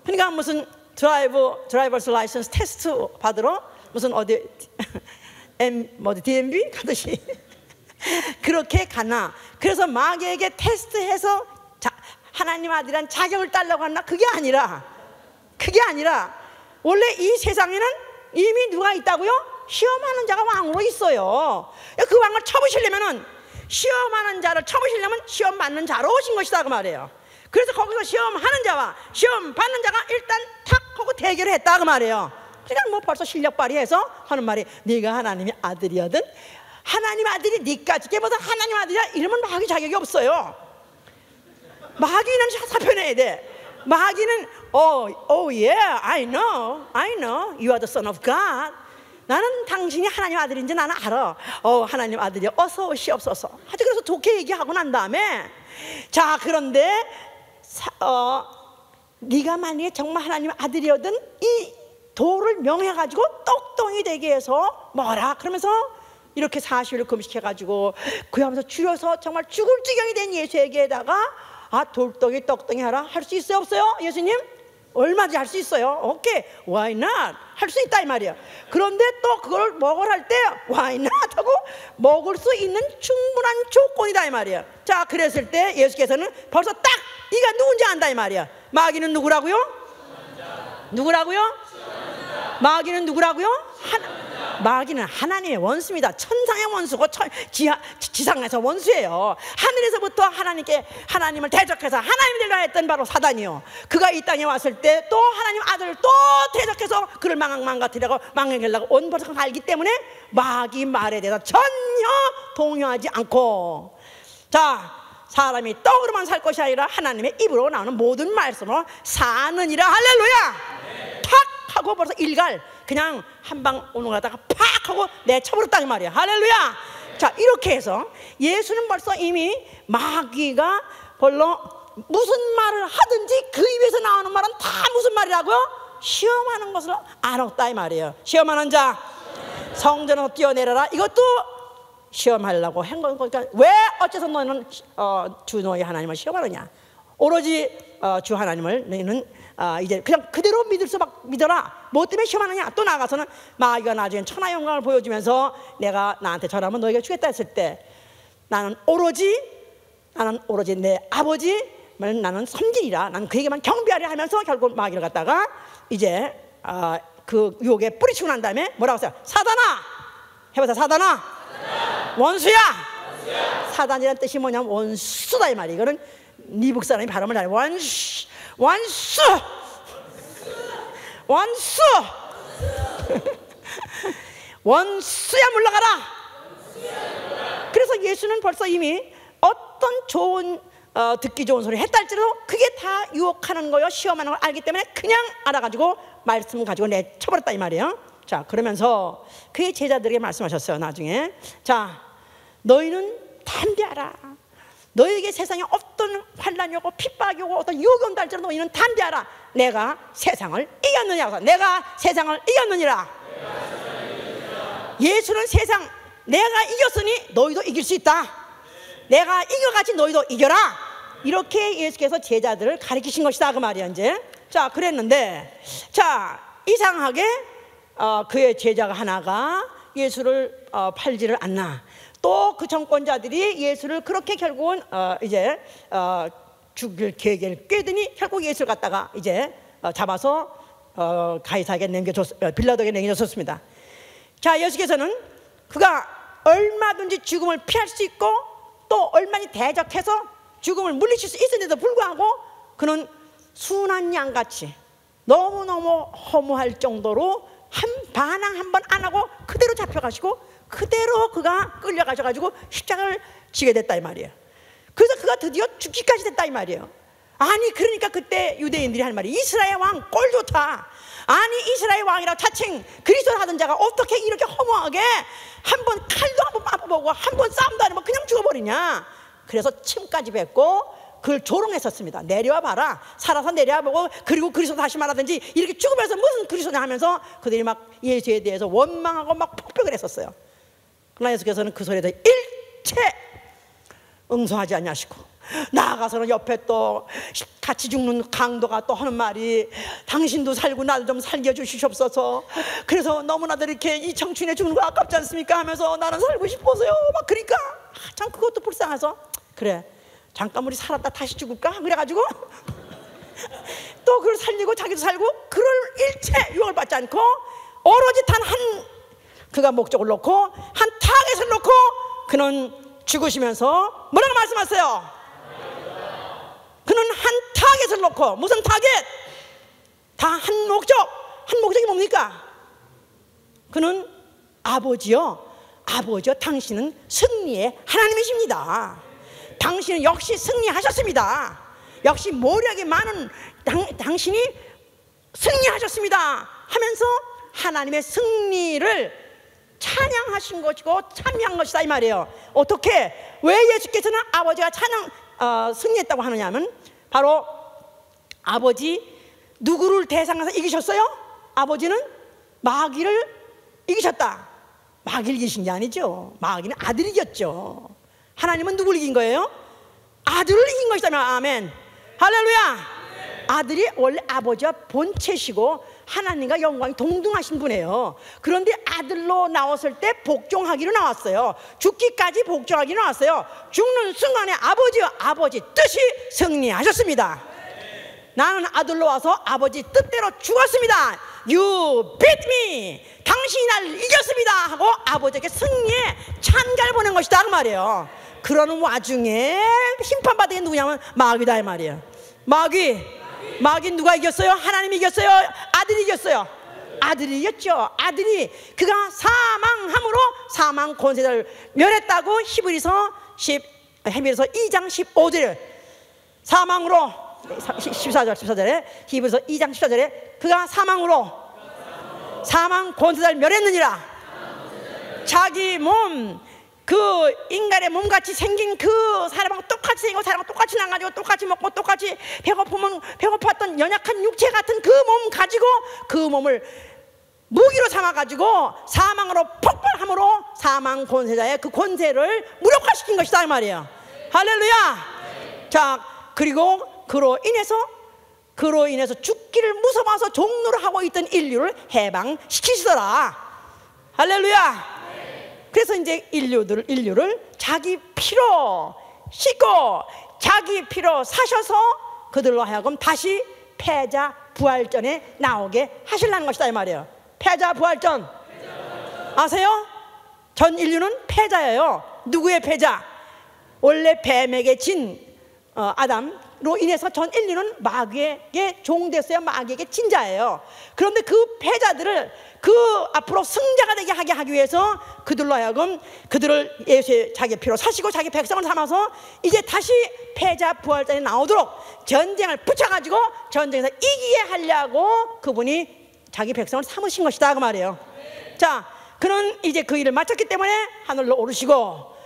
A: 그러니까 무슨 드라이버스 라이선스 테스트 받으러 무슨 어디 DMV 가듯이 그렇게 가나. 그래서 마귀에게 테스트해서 하나님 아들이란 자격을 따려고 하나. 그게 아니라 원래 이 세상에는 이미 누가 있다고요? 시험하는 자가 왕으로 있어요. 그 왕을 쳐보시려면은 시험하는 자를 쳐보시려면 시험 받는 자로 오신 것이다 그 말이에요. 그래서 거기서 시험하는 자와 시험 받는 자가 일단 탁 하고 대결을 했다 그 말이에요. 그러니까 뭐 벌써 실력 발휘해서 하는 말이 네가 하나님의 아들이거든. 하나님 아들이 니까지 깨보다 하나님 아들이야 이러면 마귀 자격이 없어요. 마귀는 사표내야 돼. 마귀는 oh yeah, I know you are the son of God. 나는 당신이 하나님 아들인지 나는 알아. 하나님 아들이야 어서 오시옵소서. 하여튼 그래서 좋게 얘기하고 난 다음에 자 그런데 네가 만약에 정말 하나님 아들이거든 이 돌을 명해가지고 떡덩이 되게 해서 뭐라 그러면서 이렇게 40일을 금식해가지고 그 하면서 줄여서 정말 죽을 지경이 된 예수에게다가 돌덩이 떡덩이 하라. 할 수 있어요 없어요? 예수님? 얼마든지 할 수 있어요. 오케이, why not? 할 수 있다 이 말이야. 그런데 또 그걸 먹으라 할 때 why not 하고 먹을 수 있는 충분한 조건이다 이 말이야. 자 그랬을 때 예수께서는 벌써 딱 네가 누군지 안다 이 말이야. 마귀는 누구라고요? 누구라고요? 마귀는 누구라고요? 마귀는 하나님의 원수입니다. 천상의 원수고 지상에서 원수예요. 하늘에서부터 하나님을 대적해서 하나님이 되려 했던 바로 사단이요. 그가 이 땅에 왔을 때 또 하나님 아들을 또 대적해서 그를 망가뜨리려고 망해내려고 온 벌써 알기 때문에 마귀 말에 대해서 전혀 동요하지 않고 자 사람이 떡으로만 살 것이 아니라 하나님의 입으로 나오는 모든 말씀으로 사느니라. 할렐루야. 탁 하고 벌써 일갈 그냥 한방 오는 거다가 팍 하고 내쳐버렸다 이 말이야. 할렐루야. 자 이렇게 해서 예수는 벌써 이미 마귀가 별로 무슨 말을 하든지 그 입에서 나오는 말은 다 무슨 말이라고요? 시험하는 것을 알았다 이 말이에요. 시험하는 자 성전에서 뛰어내려라. 이것도 시험하려고 한 거니까 왜 어째서 너는 주 너의 하나님을 시험하느냐. 오로지 주 하나님을 너희는 이제 그냥 그대로 믿어라. 뭐 때문에 시험하느냐. 또 나가서는 마귀가 나중에 천하 영광을 보여주면서 내가 나한테 절하면 너희가 주겠다 했을 때 나는 오로지 내 아버지 나는 섬기리라. 나는 그에게만 경배하려 하면서 결국 마귀를 갖다가 이제 그 유혹에 뿌리치고 난 다음에 뭐라고 했어요? 사단아 해보자. 사단아 원수야. 사단이라는 뜻이 뭐냐면 원수다 이 말이야. 이거는 미국 사람이 발음을 잘해. 원수 원수야 물러가라. 그래서 예수는 벌써 이미 어떤 좋은 듣기 좋은 소리 했다 할지라도 그게 다 유혹하는 거요 시험하는 걸 알기 때문에 그냥 알아가지고 말씀 가지고 내쳐버렸다 이 말이에요. 자 그러면서 그의 제자들에게 말씀하셨어요. 나중에 자 너희는 담대하라. 너에게 세상에 어떤 환난이 오고 핍박이 오고 어떤 유혹이 온다 할지라도 너희는 담대하라. 내가 세상을 이겼느냐. 내가 세상을 이겼느니라. 예수는 세상 내가 이겼으니 너희도 이길 수 있다. 내가 이겨같이 너희도 이겨라. 이렇게 예수께서 제자들을 가르치신 것이다 그 말이야 이제. 자 그랬는데 자 이상하게 그의 제자가 하나가 예수를 팔지를 않나. 또 그 정권자들이 예수를 그렇게 결국은 이제 죽일 계획을 꿰더니 결국 예수를 갖다가 이제 잡아서 가이사에게 빌라도에게 넘겨줬습니다. 자 예수께서는 그가 얼마든지 죽음을 피할 수 있고 또 얼마든지 대적해서 죽음을 물리칠 수 있었는데도 불구하고 그는 순한 양같이 너무너무 허무할 정도로 반항 한 번 안 하고 그대로 잡혀가시고 그대로 그가 끌려가셔가지고 십자가를 지게 됐다 이 말이에요. 그래서 그가 드디어 죽기까지 됐다 이 말이에요. 아니 그러니까 그때 유대인들이 할 말이 이스라엘 왕 꼴 좋다. 아니 이스라엘 왕이라 자칭 그리스도를 하던 자가 어떻게 이렇게 허무하게 한 번 칼도 한 번 맞아보고 한 번 싸움도 안 하면 그냥 죽어버리냐. 그래서 침까지 뱉고 그걸 조롱했었습니다. 내려와 봐라. 살아서 내려와 보고 그리고 그리스도 다시 말하든지 이렇게 죽으면서 무슨 그리스도냐 하면서 그들이 막 예수에 대해서 원망하고 막 폭격을 했었어요. 그러나 예수께서는 그 소리에 대해 일체 응수하지 않냐시고 나아가서는 옆에 또 같이 죽는 강도가 또 하는 말이 당신도 살고 나도 좀 살게 해주시옵소서. 그래서 너무나도 이렇게 이 청춘에 죽는 거 아깝지 않습니까 하면서 나는 살고 싶어서요 막 그러니까 참 그것도 불쌍해서 그래 잠깐 우리 살았다 다시 죽을까 그래가지고 또 그걸 살리고 자기도 살고 그럴 일체 유혹을 받지 않고 오로지 단 한 그가 목적을 놓고 한 타겟을 놓고 그는 죽으시면서 뭐라고 말씀하세요? 그는 한 타겟을 놓고 무슨 타겟? 다 한 목적. 한 목적이 뭡니까? 그는 아버지요 당신은 승리의 하나님이십니다. 당신은 역시 승리하셨습니다. 역시 모력이 많은 당신이 승리하셨습니다 하면서 하나님의 승리를 찬양하신 것이고 참여한 것이다 이 말이에요. 어떻게? 왜 예수께서는 아버지가 승리했다고 하느냐면 바로 아버지 누구를 대상해서 이기셨어요? 아버지는 마귀를 이기셨다. 마귀를 이기신 게 아니죠. 마귀는 아들을 이겼죠. 하나님은 누구를 이긴 거예요? 아들을 이긴 것이다면 아멘 할렐루야. 아들이 원래 아버지와 본체시고 하나님과 영광이 동등하신 분이에요. 그런데 아들로 나왔을 때 복종하기로 나왔어요. 죽기까지 복종하기로 나왔어요. 죽는 순간에 아버지 뜻이 승리하셨습니다. 나는 아들로 와서 아버지 뜻대로 죽었습니다. You beat me. 당신이 나를 이겼습니다 하고 아버지에게 승리의 찬가를 보낸 것이다 그 말이에요. 그러는 와중에 심판받은 게 누구냐면 마귀다 이 말이에요. 마귀 누가 이겼어요? 하나님이 이겼어요? 아들이 이겼어요? 아들이 이겼죠. 아들이 그가 사망함으로 사망 권세자를 멸했다고 히브리서 2장 15절에 사망으로 14절에 히브리서 2장 14절에 그가 사망으로 사망 권세자를 멸했느니라. 자기 몸 그 인간의 몸같이 생긴 그 사람하고 똑같이 생기고 사람하고 똑같이 나가지고 똑같이 먹고 똑같이 배고프면 배고팠던 연약한 육체 같은 그 몸 가지고 그 몸을 무기로 삼아가지고 사망으로 폭발함으로 사망 권세자의 그 권세를 무력화시킨 것이다 이 말이에요. 할렐루야. 자 그리고 그로 인해서 죽기를 무서워서 종노를 하고 있던 인류를 해방시키시더라. 할렐루야. 그래서 이제 인류를 자기 피로 씻고 자기 피로 사셔서 그들로 하여금 다시 패자 부활전에 나오게 하시려는 것이다 이 말이에요. 패자 부활전 아세요? 전 인류는 패자예요. 누구의 패자? 원래 뱀에게 진 아담로 인해서 전 인류는 마귀에게 종됐어요. 마귀에게 진 자예요. 그런데 그 패자들을 그 앞으로 승자가 되게 하기 위해서 그들로 하여금 그들을 예수의 자기 피로 사시고 자기 백성을 삼아서 이제 다시 패자 부활전에 나오도록 전쟁을 붙여가지고 전쟁에서 이기게 하려고 그분이 자기 백성을 삼으신 것이다 그 말이에요. 자 그는 이제 그 일을 마쳤기 때문에 하늘로 오르시고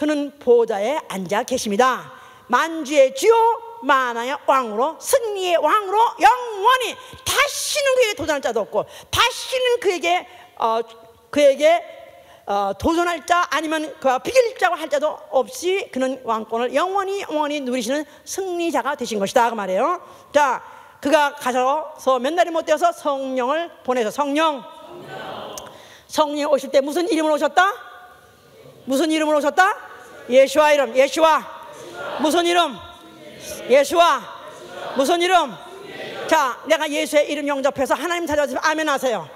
A: 그는 보좌에 앉아 계십니다. 만주의 주요 만왕의 왕으로 승리의 왕으로 영원히 다시는 그에게 도전할 자도 없고 다시는 그에게 도전할 자 아니면 그와 비길 자고 할 자도 없이 그는 왕권을 영원히 누리시는 승리자가 되신 것이다 그 말이에요. 자, 그가 가셔서 몇 날이 못 되어서 성령을 보내서 성령이 오실 때 무슨 이름으로 오셨다? 무슨 이름으로 오셨다? 예수와 이름. 예수와 무슨 이름? 예수와 무슨 이름? 자, 내가 예수의 이름 영접해서 하나님 찾아주시면 아멘 하세요.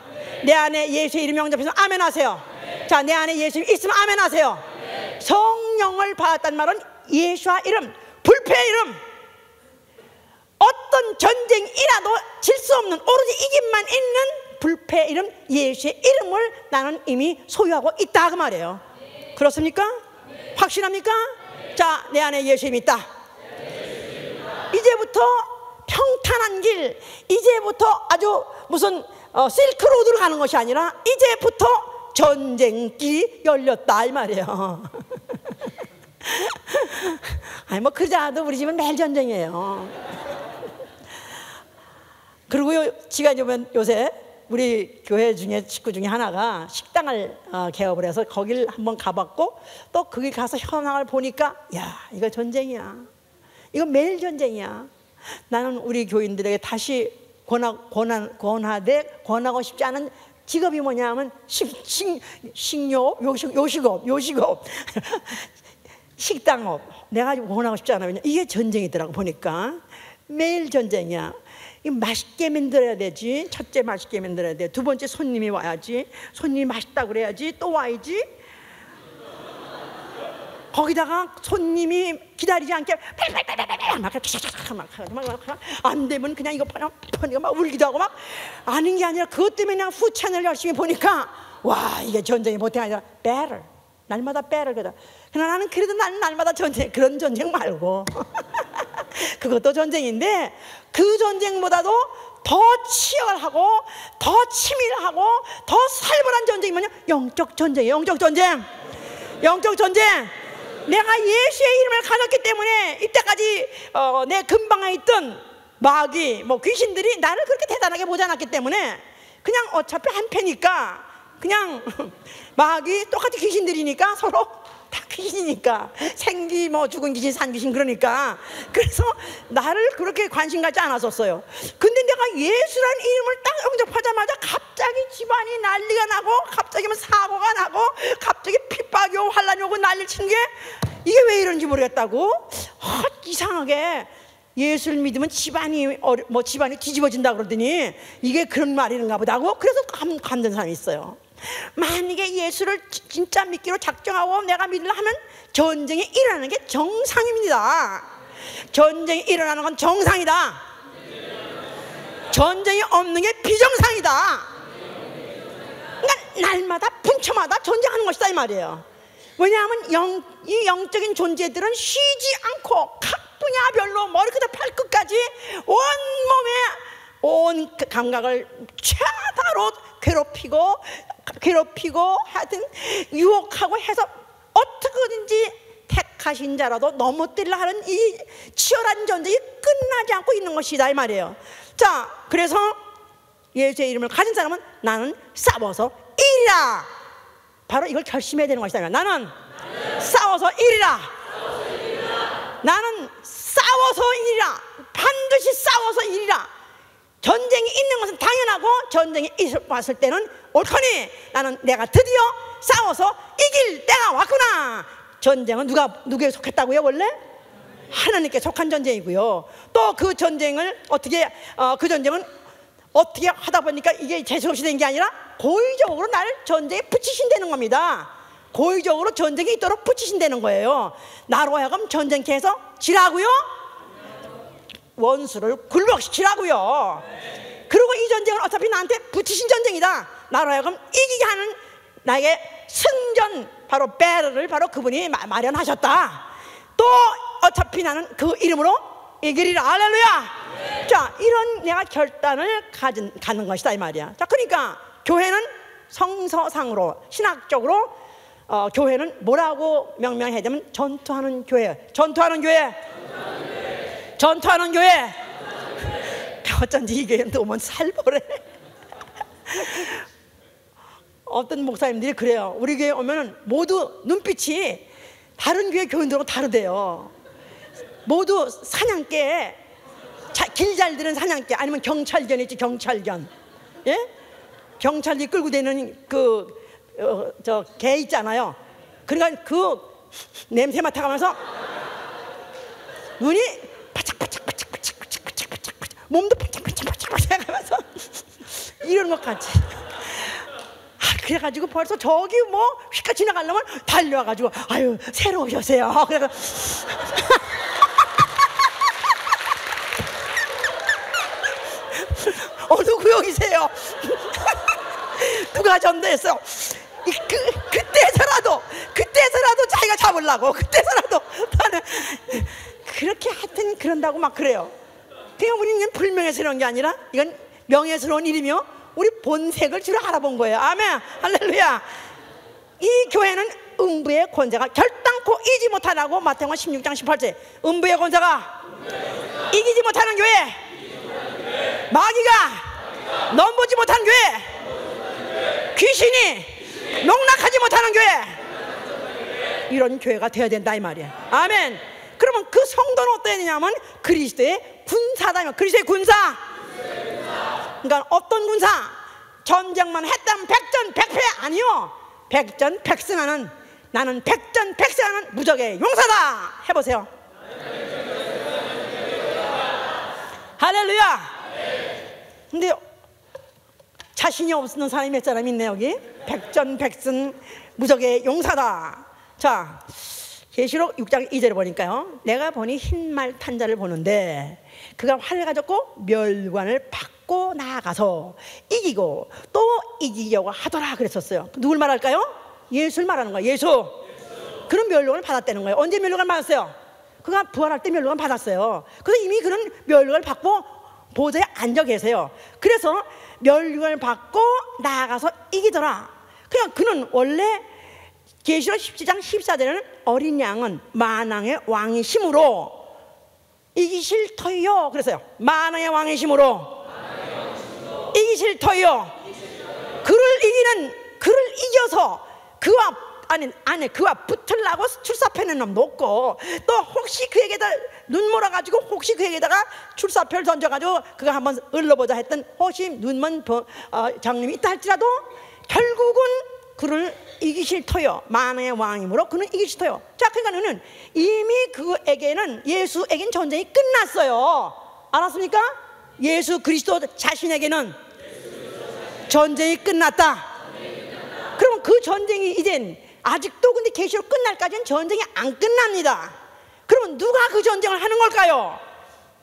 A: 내 안에 예수의 이름 영접해서 아멘 하세요. 자, 내 안에 예수 있으면 아멘 하세요. 성령을 받았단 말은 예수와 이름, 불패의 이름, 어떤 전쟁이라도 질 수 없는 오로지 이김만 있는 불패의 이름, 예수의 이름을 나는 이미 소유하고 있다 그 말이에요. 그렇습니까? 확신합니까? 자, 내 안에 예수 이름이 있다. 이제부터 평탄한 길, 이제부터 아주 무슨 실크로드로 가는 것이 아니라 이제부터 전쟁길이 열렸다 이 말이에요. 아니 뭐 그자도 우리 집은 매일 전쟁이에요. 그리고 지가 요새 우리 교회 중에 식구 중에 하나가 식당을 개업을 해서 거길 한번 가봤고 또 거기 가서 현황을 보니까 야, 이거 전쟁이야. 이거 매일 전쟁이야. 나는 우리 교인들에게 다시 권하고 싶지 않은 직업이 뭐냐면 요식업 식당업. 내가 권하고 싶지 않아. 왜냐 이게 전쟁이더라고. 보니까 매일 전쟁이야. 맛있게 만들어야 되지. 첫째 맛있게 만들어야 돼. 두 번째 손님이 와야지. 손님이 맛있다고 그래야지. 또 와야지. 거기다가 손님이 기다리지 않게 안 되면 그냥 이거 막 울기도 하고 막 아닌 게 아니라 그것 때문에 그냥 후찬을 열심히 보니까 와, 이게 전쟁이 보통 아니라 battle. 날마다 battle. 그러나 나는 그래도 날마다 전쟁, 그런 전쟁 말고 그것도 전쟁인데 그 전쟁보다도 더 치열하고 더 치밀하고 더 살벌한 전쟁이 뭐냐? 영적 전쟁이에요. 영적 전쟁. 내가 예수의 이름을 가졌기 때문에 이때까지 내 근방에 있던 마귀, 뭐 귀신들이 나를 그렇게 대단하게 보지 않았기 때문에 그냥 어차피 한패니까 그냥 마귀 똑같이 귀신들이니까 서로 다 귀신이니까 생기 뭐 죽은 귀신 산 귀신 그러니까 그래서 나를 그렇게 관심 갖지 않았었어요. 근데 내가 예수라는 이름을 딱 영접하자마자 갑자기 집안이 난리가 나고 갑자기 사고가 나고 갑자기 핍박이 오고 환란이 오고 난리를 치는 게 이게 왜 이런지 모르겠다고. 이상하게 예수를 믿으면 집안이 뒤집어진다 그러더니 이게 그런 말인가 보다고. 그래서 감는 사람이 있어요. 만약에 예수를 진짜 믿기로 작정하고 내가 믿으려 하면 전쟁이 일어나는 게 정상입니다. 전쟁이 일어나는 건 정상이다. 전쟁이 없는 게 비정상이다. 그러니까 날마다 분초마다 전쟁하는 것이다 이 말이에요. 왜냐하면 이 영적인 존재들은 쉬지 않고 각 분야별로 머리부터 발끝까지 온몸에 온 감각을 최다로 괴롭히고 하여튼 유혹하고 해서 어떻게든지 택하신 자라도 넘어뜨리려 하는 이 치열한 전쟁이 끝나지 않고 있는 것이다 이 말이에요. 자, 그래서 예수의 이름을 가진 사람은 나는 싸워서 이리라. 바로 이걸 결심해야 되는 것이다. 나는 싸워서 이리라. 나는 싸워서 이리라. 반드시 싸워서 이리라. 전쟁이 있는 것은 당연하고 전쟁이 왔을 때는 옳거니 나는 내가 드디어 싸워서 이길 때가 왔구나. 전쟁은 누구에 속했다고요? 원래 하나님께 속한 전쟁이고요. 또 그 전쟁을 그 전쟁은 어떻게 하다 보니까 이게 제 것이 된 게 아니라 고의적으로 나를 전쟁에 붙이신다는 겁니다. 고의적으로 전쟁이 있도록 붙이신다는 거예요. 나로 하여금 전쟁케 해서 지라고요. 원수를 굴복시키라고요. 그리고 이 전쟁은 어차피 나한테 붙이신 전쟁이다. 나로 하여금 이기게 하는 나에게 승전, 바로 배럴을 바로 그분이 마련하셨다. 또 어차피 나는 그 이름으로 이기리라. 할렐루야. 자, 이런 내가 결단을 갖는 것이다 이 말이야. 자, 그러니까 교회는 성서상으로 신학적으로 교회는 뭐라고 명명해야 되면 전투하는 교회. 전투하는 교회. 전투하는 교회. 어쩐지 이 교회는 오면 살벌해. 어떤 목사님들이 그래요. 우리 교회 오면 모두 눈빛이 다른 교회 교인들하고 다르대요. 모두 사냥개, 길 잘 드는 사냥개, 아니면 경찰견 있지, 경찰견. 예? 경찰이 끌고 다니는 개 있잖아요. 그러니까 그 냄새 맡아가면서 눈이 바짝바짝 몸도 바짝바짝 하면서 이런 것 같지. 그래가지고 벌써 저기 뭐 휙가 지나가려면 달려와가지고 아유 새로 오셨어요. 그래서 어느 구역이세요? 누가 전도했어? 그때서라도 자기가 잡으려고, 그때서라도 나는 그렇게 하여튼 그런다고 막 그래요. 그냥 우리는 불명예스러운 게 아니라 이건 명예스러운 일이며 우리 본색을 주로 알아본 거예요. 아멘, 할렐루야. 이 교회는 음부의 권세가 결단코 이기지 못하라고 마태복음 16장 18절. 음부의 권세가 이기지 못하는 교회, 마귀가 넘보지 못한 교회, 귀신이 농락하지 못하는 교회, 이런 교회가 되어야 된다 이 말이야. 아멘. 그러면 그 성도는 어떠해야 되냐면 그리스도의 군사다. 그리스도의 군사. 그러니까 어떤 군사? 전쟁만 했다면 백전백패 아니요. 백전백승하는, 나는 백전백승하는 무적의 용사다. 해보세요. 할렐루야. 근데 자신이 없는 사람이 몇 사람 있네 여기. 백전백승 무적의 용사다. 자, 계시록 6장 2절에 보니까요, 내가 보니 흰말 탄 자를 보는데 그가 활을 가졌고 멸관을 받고 나아가서 이기고 또 이기려고 하더라 그랬었어요. 누굴 말할까요? 예수를 말하는 거예요. 예수. 그런 멸관을 받았다는 거예요. 언제 멸관을 받았어요? 그가 부활할 때 멸관을 받았어요. 그래서 이미 그런 멸관을 받고 보좌에 앉아 계세요. 그래서 멸관을 받고 나아가서 이기더라. 그냥 그는 원래 계시록 17장 14절에는 어린 양은 만왕의 왕이심으로 이기실 터이요 그랬어요. 만왕의 왕이심으로 이기실 터이요. 그를 이겨서 그와 붙으려고 출사표는 놈도 없고, 또 혹시 그에게다 눈 몰아가지고 혹시 그에게다가 출사표를 던져가지고 그가 한번 을러보자 했던 혹시 눈먼 장님이 있다 할지라도 결국은 그를 이기실 터요. 만왕의 왕이므로 그는 이기실 터요. 자, 그러니까 그는 이미 그에게는, 예수에게는 전쟁이 끝났어요. 알았습니까? 예수 그리스도 자신에게는 전쟁이 끝났다. 그러면 그 전쟁이 이젠 아직도 근데 계시록 끝날까지는 전쟁이 안 끝납니다. 그러면 누가 그 전쟁을 하는 걸까요?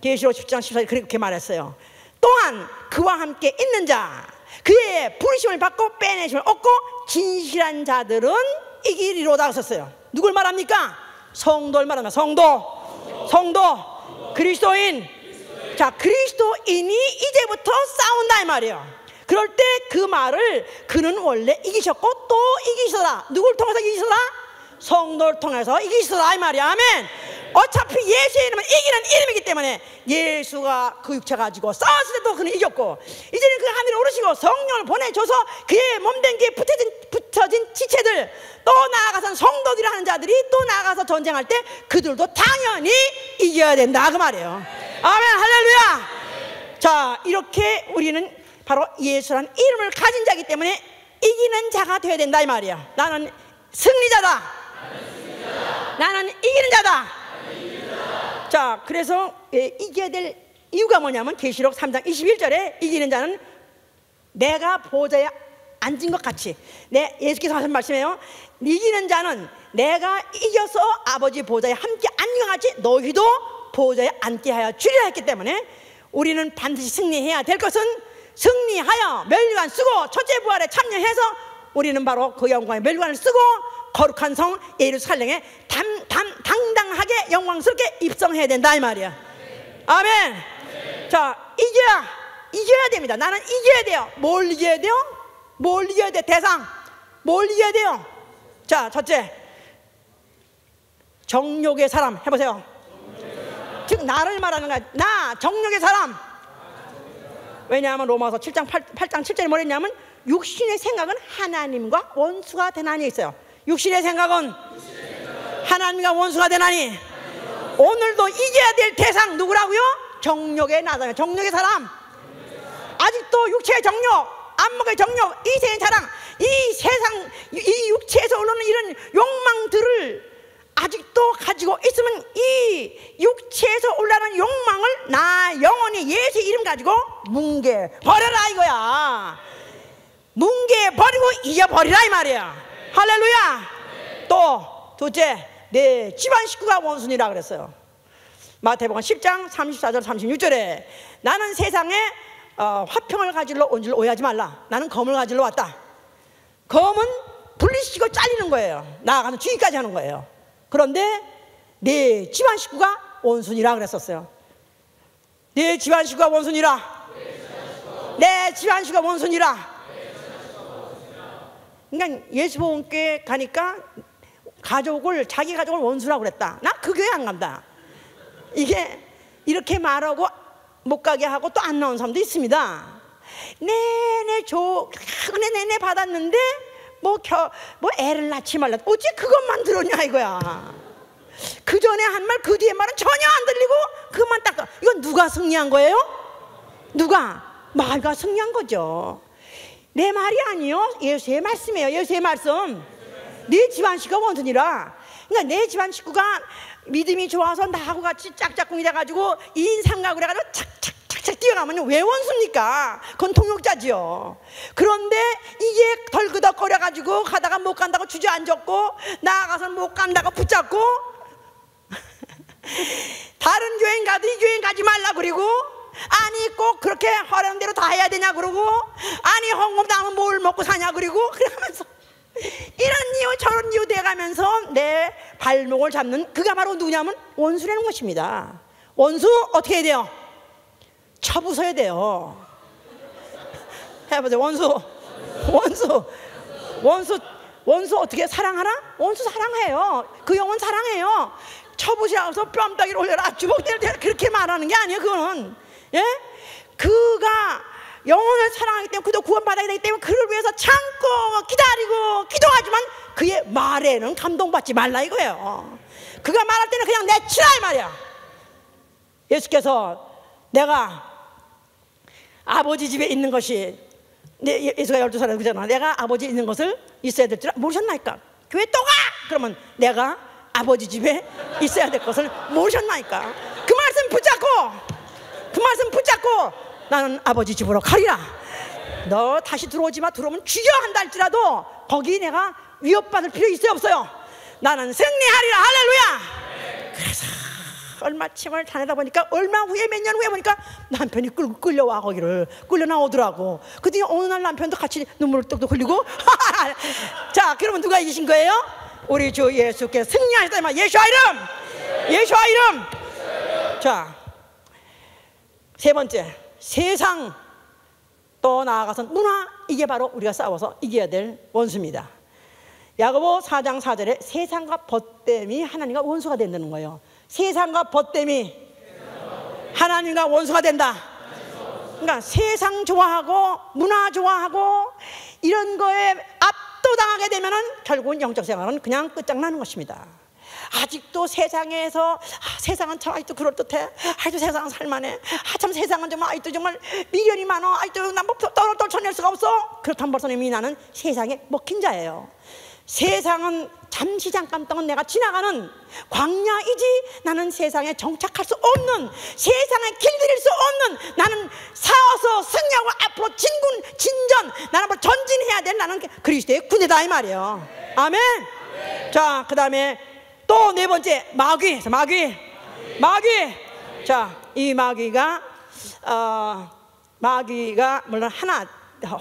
A: 계시록 10장 14절 그렇게 말했어요. 또한 그와 함께 있는 자, 그의 부르심을 받고 빼내심을 얻고 진실한 자들은 이기리로다 하셨어요. 누굴 말합니까? 성도를 말합니다. 성도, 그리스도인. 자, 그리스도인이 이제부터 싸운다 이 말이에요. 그럴 때 그 말을 그는 원래 이기셨고 또 이기시더라. 누굴 통해서 이기시더라? 성도를 통해서 이기시더라 이 말이야. 아멘. 어차피 예수의 이름은 이기는 이름이기 때문에 예수가 그 육체 가지고 싸웠을 때도 그는 이겼고, 이제는 그 하늘에 오르시고 성령을 보내줘서 그의 몸된 게 붙여진 지체들, 또 나아가서 성도들이 하는 자들이 또 나아가서 전쟁할 때 그들도 당연히 이겨야 된다 그 말이에요. 아멘, 할렐루야. 자, 이렇게 우리는 바로 예수라는 이름을 가진 자이기 때문에 이기는 자가 되어야 된다 이 말이야. 나는 승리자다. 나는 이기는 자다. 자, 그래서 이겨야 될 이유가 뭐냐면 계시록 3장 21절에 이기는 자는 내가 보좌에 앉은 것 같이, 예수께서 하신 말씀이에요. 이기는 자는 내가 이겨서 아버지 보좌에 함께 앉은 것 같이 너희도 보좌에 앉게 하여 주리라 했기 때문에 우리는 반드시 승리해야 될 것은 승리하여 멸관 쓰고 첫째 부활에 참여해서 우리는 바로 그 영광의 멸관을 쓰고 거룩한 성 예루살렘에 당당하게 영광스럽게 입성해야 된다 이 말이야. 아멘. 자, 이겨야 됩니다. 나는 이겨야 돼요. 뭘 이겨야 돼요? 뭘 이겨야 돼? 대상 뭘 이겨야 돼요? 자, 첫째, 정욕의 사람 해보세요. 즉 나를 말하는 거야. 나 정욕의 사람. 왜냐하면 로마서 7장 8장 7절에 뭐랬냐면 육신의 생각은 하나님과 원수가 되나니 있어요. 육신의 생각은 하나님과 원수가 되나니. 오늘도 이겨야 될 대상 누구라고요? 정욕의 나다. 정욕의 사람. 아직도 육체의 정욕, 안목의 정욕, 이세의 자랑, 이 세상, 이 육체에서 오르는 이런 욕망들을 아직도 가지고 있으면 이 육체에서 올라오는 욕망을 나 영원히 예수의 이름 가지고 뭉개 버려라 이거야. 뭉개 버리고 이겨버리라 이 말이야. 할렐루야. 또 둘째, 내 집안 식구가 원수니라 그랬어요. 마태복음 10장 34절 36절에 나는 세상에 화평을 가지러 온 줄 오해하지 말라. 나는 검을 가지러 왔다. 검은 분리시키고 잘리는 거예요. 나아가는 주의까지 하는 거예요. 그런데 내 집안 식구가 원수니라 그랬었어요. 내 집안 식구가 원수니라. 내 집안 식구가 원수니라. 그러니까 예수복음교회 가니까 자기 가족을 원수라고 그랬다. 나 그 교회 안 간다. 이게 이렇게 말하고 못 가게 하고 또 안 나온 사람도 있습니다. 은혜 내내 받았는데 뭐 애를 낳지 말라. 어째 그것만 들었냐 이거야. 그 전에 한 말 그 뒤에 말은 전혀 안 들리고 그것만 딱. 이건 누가 승리한 거예요? 누가? 말과 승리한 거죠. 내 말이 아니요, 예수의 말씀이에요. 예수의 말씀. 내 집안 식구가 원수니라. 그러니까 내 집안 식구가 믿음이 좋아서 나하고 같이 짝짝꿍이 돼가지고 인상각을 해가지고 착착착착 뛰어가면 왜 원수입니까? 그건 통역자지요. 그런데 이게 덜그덕거려가지고 가다가 못 간다고 주저앉았고 나아가서는 못 간다고 붙잡고 다른 교회 가도 이 교회 가지 말라 그러고, 아니 꼭 그렇게 하라는 대로 다 해야 되냐 그러고, 아니 헌금 당하면 뭘 먹고 사냐 그러고, 그러면서 이런 이유 저런 이유 돼가면서 내 발목을 잡는 그가 바로 누구냐면 원수라는 것입니다. 원수 어떻게 해야 돼요? 쳐부숴야 돼요. 해보세요. 원수 어떻게 사랑하나? 원수 사랑해요. 그 영혼 사랑해요. 쳐부셔서 뺨따기를 올려라 주먹대를 대라 그렇게 말하는 게 아니에요. 그거는 그가 영혼을 사랑하기 때문에 그도 구원받아야 되기 때문에 그를 위해서 참고 기다리고 기도하지만 그의 말에는 감동받지 말라 이거예요. 그가 말할 때는 그냥 내치라 이 말이야. 예수께서 내가 아버지 집에 있는 것이, 예수가 12살에 그러잖아. 내가 아버지 있는 것을 있어야 될 줄 모르셨나이까? 교회 또 가! 그러면 내가 아버지 집에 있어야 될 것을 모르셨나이까? 그 말씀 붙잡고 나는 아버지 집으로 가리라. 너 다시 들어오지 마. 들어오면 죽여 한다 할지라도 거기 내가 위협받을 필요 있어요 없어요? 나는 승리하리라. 할렐루야. 그래서 얼마 침을 다니다 보니까 얼마 후에 몇 년 후에 보니까 남편이 끌려와 거기를 끌려 나오더라고. 그랬더니 어느 날 남편도 같이 눈물을 뚝뚝 흘리고 자 그러면 누가 이기신 거예요? 우리 주 예수께서 승리하셨다 이 말. 예수와 이름. 자 세 번째, 세상 또 나아가서 문화. 이게 바로 우리가 싸워서 이겨야 될 원수입니다. 야고보 4장 4절에 세상과 벗됨이 하나님과 원수가 된다는 거예요. 세상과 벗됨이 하나님과 원수가 된다. 그러니까 세상 좋아하고 문화 좋아하고 이런 거에 압도당하게 되면은 결국은 영적 생활은 그냥 끝장나는 것입니다. 아직도 세상에서 세상은 참 아직도 그럴듯해. 아직도 세상은 살만해. 참 세상은 좀 아직도 정말 미련이 많아. 아직도 난 뭐 떨쳐낼 수가 없어. 그렇다면 벌써 이미 나는 세상에 먹힌 자예요. 세상은 잠깐 동안 내가 지나가는 광야이지 나는 세상에 정착할 수 없는, 세상에 길들일 수 없는, 나는 싸워서 승리하고 앞으로 진전 나는 뭐 전진해야 될 나는 그리스도의 군대다 이 말이에요. 아멘. 자 그 다음에 또 네 번째, 마귀. 자, 이 마귀가 물론 하나,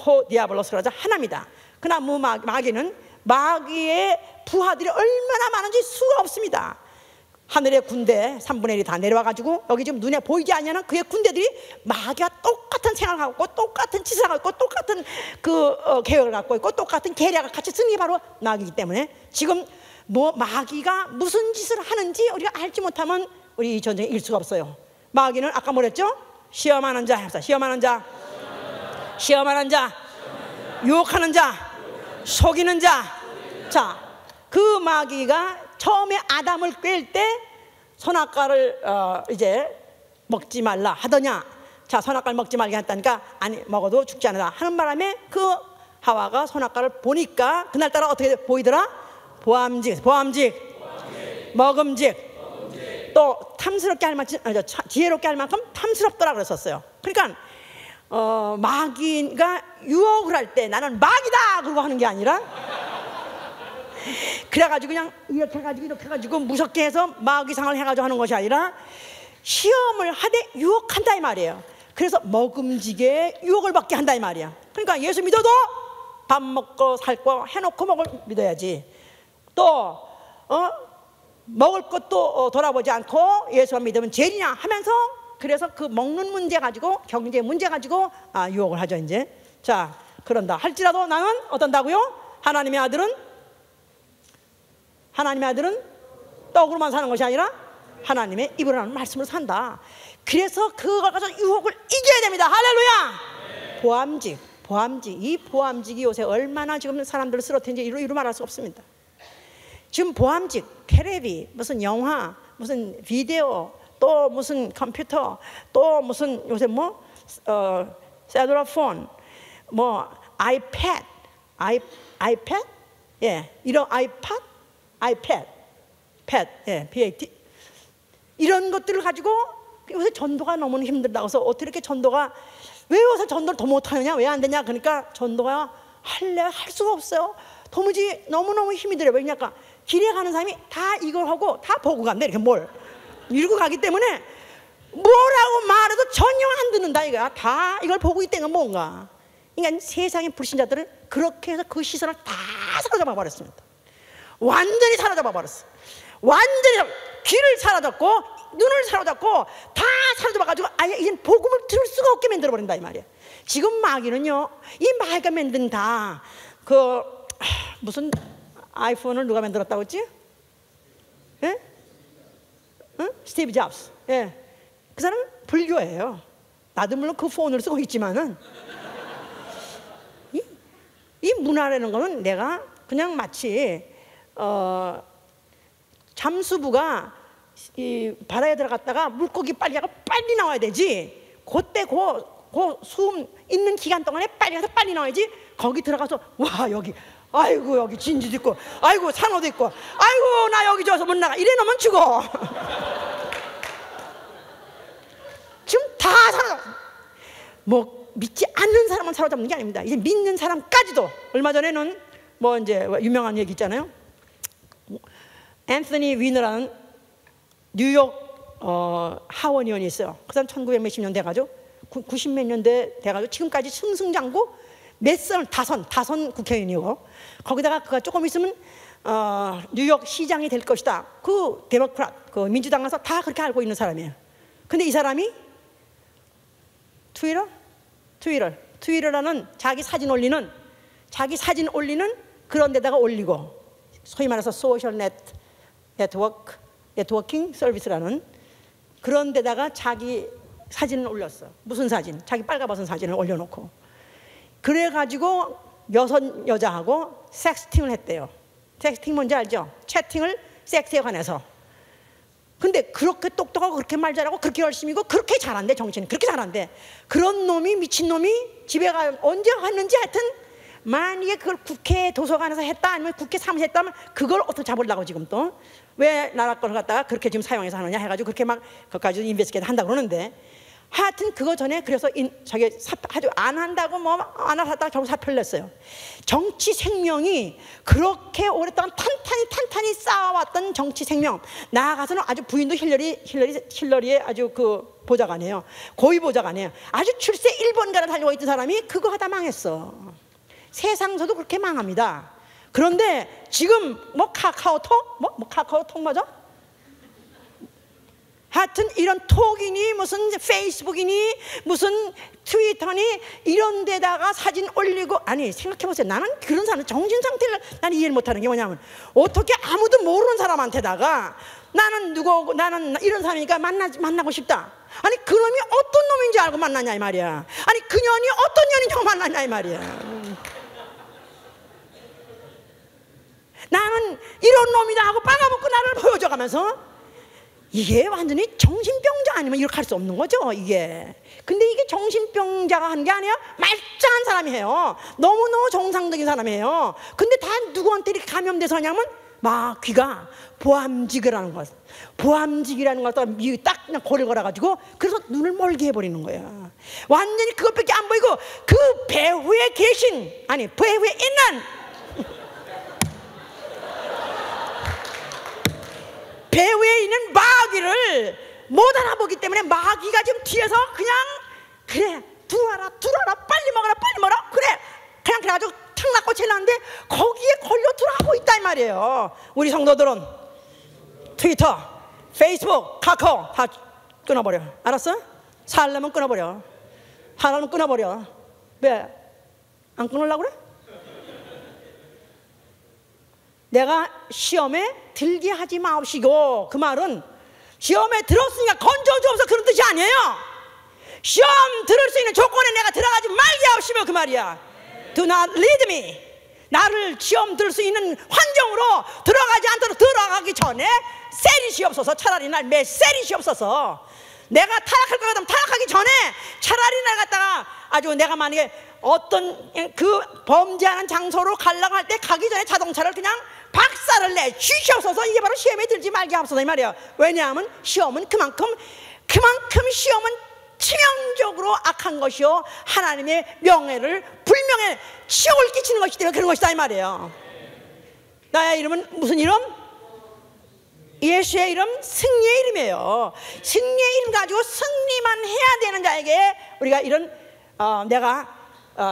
A: 호 디아블로스 그러죠. 하나입니다. 그러나 마귀는 마귀의 부하들이 얼마나 많은지 수가 없습니다. 하늘의 군대 3분의 1이 다 내려와가지고 여기 지금 눈에 보이지 않냐는 그의 군대들이 마귀와 똑같은 생각을 갖고 있고 똑같은 짓을 하고 있고 똑같은 계획을 갖고 있고 똑같은 계략을 같이 쓰는 게 바로 마귀이기 때문에 지금 뭐 마귀가 무슨 짓을 하는지 우리가 알지 못하면 우리 이 전쟁에 이길 수가 없어요. 마귀는 아까 뭐랬죠? 시험하는 자, 시험하는 자, 시험하는 자, 유혹하는 자, 속이는 자. 자, 그 마귀가 처음에 아담을 꿰일 때 선악과를 이제 먹지 말라 하더냐. 자, 선악과를 먹지 말게 했다니까 아니 먹어도 죽지 않으라 하는 바람에 그 하와가 선악과를 보니까 그날따라 어떻게 보이더라? 보암직, 먹음직, 또 탐스럽게 할 만큼 지혜롭게 할 만큼 탐스럽더라 그랬었어요. 그러니까 마귀가 유혹을 할 때 나는 마귀다 그러고 하는 게 아니라 그래가지고 그냥 이렇게 해가지고 무섭게 해서 마귀상을 해가지고 하는 것이 아니라 시험을 하되 유혹한다 이 말이에요. 그래서 먹음직에 유혹을 받게 한다 이 말이야. 그러니까 예수 믿어도 밥 먹고 살 거 해놓고 믿어야지. 또 먹을 것도 돌아보지 않고 예수만 믿으면 죄냐 하면서 그래서 그 먹는 문제 가지고 경제 문제 가지고 유혹을 하죠 이제. 자, 그런다 할지라도 나는 어떤다고요? 하나님의 아들은 떡으로만 사는 것이 아니라 하나님의 입으로 하는 말씀으로 산다. 그래서 그걸 가지고 유혹을 이겨야 됩니다. 할렐루야. 보암직 이 보암직이 요새 얼마나 지금 사람들을 쓰러뜨린지 이루 말할 수 없습니다. 지금 보암직, 텔레비, 무슨 영화, 무슨 비디오, 또 무슨 컴퓨터, 또 무슨 요새 뭐 셀룰라폰, 뭐 아이패드, 예, 이런 아이패드, 예, PAT 이런 것들을 가지고 요새 전도가 너무 힘들다고 해서 어떻게 이렇게 전도가 왜 요새 전도를 더 못하느냐, 왜 안 되냐? 그러니까 전도가 할 수가 없어요. 도무지 너무너무 힘이 들어요. 왜냐니까 길에 가는 사람이 다 이걸 하고 다 보고 간대. 이렇게 뭘 밀고 가기 때문에 뭐라고 말해도 전혀 안 듣는다 이거야. 다 이걸 보고 있다는 건 뭔가. 그러니까 세상의 불신자들은 그렇게 해서 그 시선을 다 사로잡아 버렸습니다. 완전히 사로잡아 버렸어. 완전히 귀를 사로잡고 눈을 사로잡고 다 사로잡아 가지고 아예 이제 복음을 들을 수가 없게 만들어 버린다 이 말이야. 지금 마귀는요, 이 마귀가 만든 다 무슨 아이폰을 누가 만들었다고 했지? 예? 응? 스티브 잡스. 예. 그 사람은 불교예요. 나도 물론 그 폰을 쓰고 있지만은 이 문화라는 거는 내가 그냥 마치 잠수부가 이 바다에 들어갔다가 물고기 빨리 나와야 되지. 그때 그 숨 있는 기간 동안에 빨리 가서 빨리 나와야지. 거기 들어가서 와 여기 아이고 여기 진지도 있고 아이고 산호도 있고 아이고 나 여기 저서 못 나가 이래 놓으면 죽어. 지금 다 뭐 믿지 않는 사람은 사로잡는 게 아닙니다. 이제 믿는 사람까지도. 얼마 전에는 뭐 이제 유명한 얘기 있잖아요. 앤서니 위너라는 뉴욕 하원의원이 있어요. 그 사람 1900몇십 년 돼가지고 90몇 년대 돼가지고 지금까지 승승장구 다선 국회의원이고 거기다가 그가 조금 있으면 뉴욕 시장이 될 것이다. 그 데모크랏, 그 민주당 가서 다 그렇게 알고 있는 사람이에요. 근데 이 사람이 트위터라는 자기 사진 올리는 그런 데다가 올리고 소위 말해서 소셜 네트워킹 서비스라는 그런 데다가 자기 사진을 올렸어. 무슨 사진? 자기 빨가벗은 사진을 올려놓고 그래가지고 6 여자하고 섹스팅을 했대요. 섹스팅 뭔지 알죠? 채팅을 섹스에 관해서. 근데 그렇게 똑똑하고 그렇게 말 잘하고 그렇게 열심히고 그렇게 잘한대. 정신이 그렇게 잘한대. 그런 놈이 미친 놈이 집에 언제 갔는지 하여튼 만약에 그걸 국회 도서관에서 했다 아니면 국회 사무실에 했다면 그걸 어떻게 잡으려고 지금 또 왜 나라 걸 갖다가 그렇게 지금 사용해서 하느냐 해가지고 그렇게 막 그것까지 인베스티게이트 한다고 그러는데 하여튼 그거 전에 그래서 저게 아주 안 한다고 뭐 안 하다가 결국 사표를 냈어요. 정치 생명이 그렇게 오랫동안 탄탄히 쌓아왔던 정치 생명, 나아가서는 아주 부인도 힐러리의 아주 그 보좌관이에요. 고위 보좌관이에요. 아주 출세 1번가를 달리고 있던 사람이 그거 하다 망했어. 세상서도 그렇게 망합니다. 그런데 지금 뭐 카카오톡? 뭐 카카오톡 맞아? 하여튼 이런 톡이니 무슨 페이스북이니 무슨 트위터니 이런 데다가 사진 올리고, 아니 생각해보세요. 나는 그런 사람 정신 상태를 나는 이해를 못하는 게 뭐냐면, 어떻게 아무도 모르는 사람한테다가 나는 누구, 나는 이런 사람이니까 만나고 싶다. 아니 그놈이 어떤 놈인지 알고 만나냐 이 말이야. 아니 그 년이 어떤 년이냐고 만나냐 이 말이야. 나는 이런 놈이다 하고 빨아먹고 나를 보여줘가면서, 이게 완전히 정신병자 아니면 이렇게 할 수 없는 거죠 이게. 근데 이게 정신병자가 하는 게 아니야. 말짱한 사람이에요. 너무너무 정상적인 사람이에요. 근데 다 누구한테 이렇게 감염돼서 하냐면 막 귀가 보암직이라는 것, 보암직이라는 것도 딱 그냥 고를 걸어가지고, 그래서 눈을 멀게 해버리는 거야. 완전히 그것밖에 안 보이고, 그 배후에 계신, 아니 배후에 있는 배후에 있는 마귀를 못 알아보기 때문에, 마귀가 지금 뒤에서 그냥 그래 들어와라 빨리 먹어라 그래 그냥 그래가지고 탁 낳고 칠라는데 거기에 걸려 들어가고 있다 이 말이에요. 우리 성도들은 트위터, 페이스북, 카카오 다 끊어버려. 알았어? 살려면 끊어버려. 하려면 끊어버려. 왜? 안 끊으려고 그래? 내가 시험에 들게 하지 마옵시고, 그 말은 시험에 들었으니까 건져주옵소서 그런 뜻이 아니에요. 시험 들을 수 있는 조건에 내가 들어가지 말게 하옵시며 그 말이야. Do not lead me. 나를 시험 들을 수 있는 환경으로 들어가지 않도록, 들어가기 전에 세리시옵소서. 차라리 날 세리시옵소서. 내가 타락할 것 같으면 타락하기 전에 차라리 날 갖다가 아주, 내가 만약에 어떤 그 범죄하는 장소로 가려고 할 때 가기 전에 자동차를 그냥 박살을 내 주시옵소서. 이게 바로 시험에 들지 말게 하옵소서 이 말이야. 왜냐하면 시험은 그만큼 시험은 치명적으로 악한 것이요, 하나님의 명예를 불명예 치욕을 끼치는 것이기 때문에 그런 것이다 이 말이에요. 나의 이름은 무슨 이름? 예수의 이름 승리의 이름이에요. 승리의 이름 가지고 승리만 해야 되는 자에게 우리가 이런 내가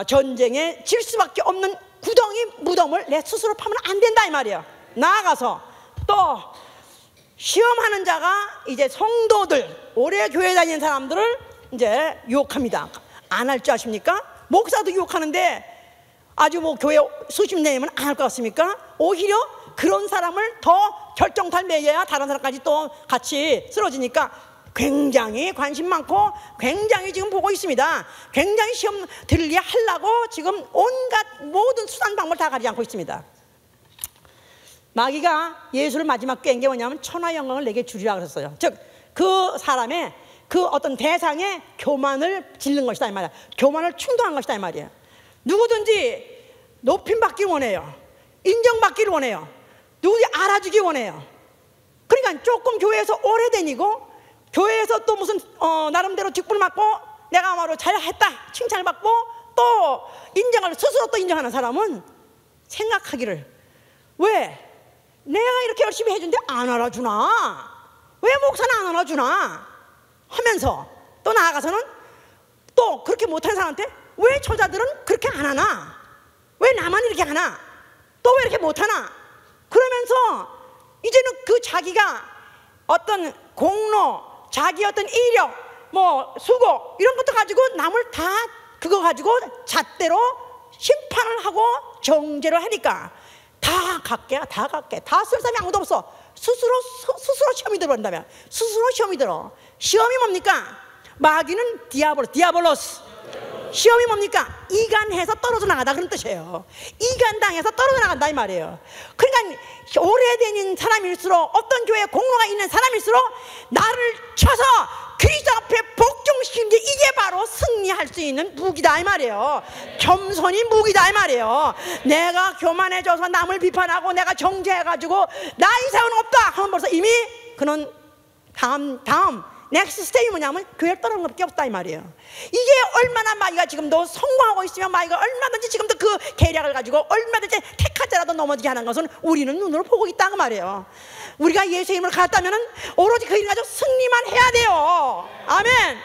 A: 전쟁에 질 수밖에 없는 구덩이 무덤을 내 스스로 파면 안 된다 이 말이야. 나아가서 또 시험하는 자가 이제 성도들, 오래 교회 다니는 사람들을 이제 유혹합니다. 안 할 줄 아십니까? 목사도 유혹하는데 아주 뭐 교회 수십 년이면 안 할 것 같습니까? 오히려 그런 사람을 더 결정탈 매겨야 다른 사람까지 또 같이 쓰러지니까 굉장히 관심 많고 굉장히 지금 보고 있습니다. 굉장히 시험 들게 하려고 지금 온갖 모든 수단 방법을 다 가리지 않고 있습니다. 마귀가 예수를 마지막 깬 게 뭐냐면 천하 영광을 내게 주리라 그랬어요. 즉 그 사람의 그 어떤 대상의 교만을 짓는 것이다 이 말이야. 교만을 충동한 것이다 이 말이야. 누구든지 높임받기를 원해요. 인정받기를 원해요. 누구든지 알아주기 원해요. 그러니까 조금 교회에서 오래 다니고 교회에서 또 무슨 나름대로 직분을 맡고 내가 아마로 잘했다 칭찬을 받고 또 인정을 스스로 또 인정하는 사람은 생각하기를, 왜 내가 이렇게 열심히 해준데 안 알아주나, 왜 목사는 안 알아주나 하면서, 또 나아가서는 또 그렇게 못하는 사람한테 왜 저자들은 그렇게 안 하나, 왜 나만 이렇게 하나, 또 왜 이렇게 못하나, 그러면서 이제는 그 자기가 어떤 공로, 자기 어떤 이력, 뭐 수고 이런 것도 가지고 남을 다 그거 가지고 잣대로 심판을 하고 정죄를 하니까 다 갈게 다 쓸 사람이 아무도 없어. 스스로 시험이 들어본다면 스스로 시험이 들어. 시험이 뭡니까? 마귀는 디아볼로스. 시험이 뭡니까? 이간해서 떨어져 나가다 그런 뜻이에요. 이간당해서 떨어져 나간다 이 말이에요. 그러니까 오래된 사람일수록, 어떤 교회에 공로가 있는 사람일수록 나를 쳐서 그리스도 앞에 복종시키는 게, 이게 바로 승리할 수 있는 무기다 이 말이에요. 겸손이 무기다 이 말이에요. 내가 교만해져서 남을 비판하고 내가 정죄해가지고 나 이상은 없다 하면 벌써 이미 그는 다음 넥스트 스테이지 뭐냐면 교회를 떠나는 것밖에 없다 이 말이에요. 이게 얼마나 마귀가 지금도 성공하고 있으면, 마귀가 얼마든지 지금도 그 계략을 가지고 얼마든지 택하자라도 넘어지게 하는 것은 우리는 눈으로 보고 있다 그 말이에요. 우리가 예수의 이름을 갖다면은 오로지 그 이름 가지고 승리만 해야 돼요. 아멘.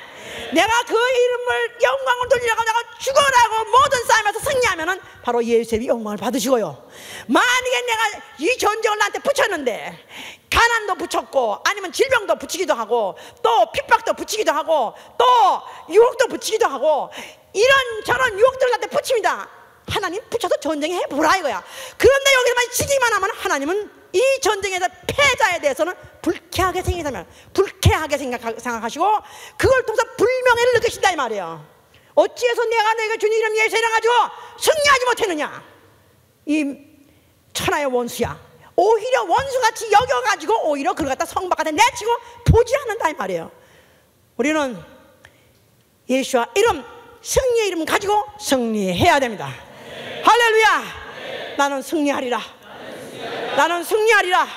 A: 내가 그 이름을 영광을 돌리라고 내가 죽어라고 모든 싸움에서 승리하면은 바로 예수의 영광을 받으시고요. 만약에 내가 이 전쟁을 나한테 붙였는데 가난도 붙였고 아니면 질병도 붙이기도 하고 또 핍박도 붙이기도 하고 또 유혹도 붙이기도 하고 이런저런 유혹들을 나한테 붙입니다. 하나님 붙여서 전쟁해 보라 이거야. 그런데 여기서만 지기만 하면 하나님은 이 전쟁에서 패자에 대해서는 불쾌하게 생각하시고 그걸 통해서 불명예를 느끼신다 이 말이에요. 어찌해서 내가 너희가 주님 이름 예수 이래가지고 승리하지 못했느냐. 이 천하의 원수야. 오히려 원수같이 여겨가지고 오히려 그걸 갖다 성 바깥에 내치고 보지 않는다 이 말이에요. 우리는 예수와 이름, 승리의 이름 가지고 승리해야 됩니다. 할렐루야. 나는 승리하리라. 나는 승리하리라.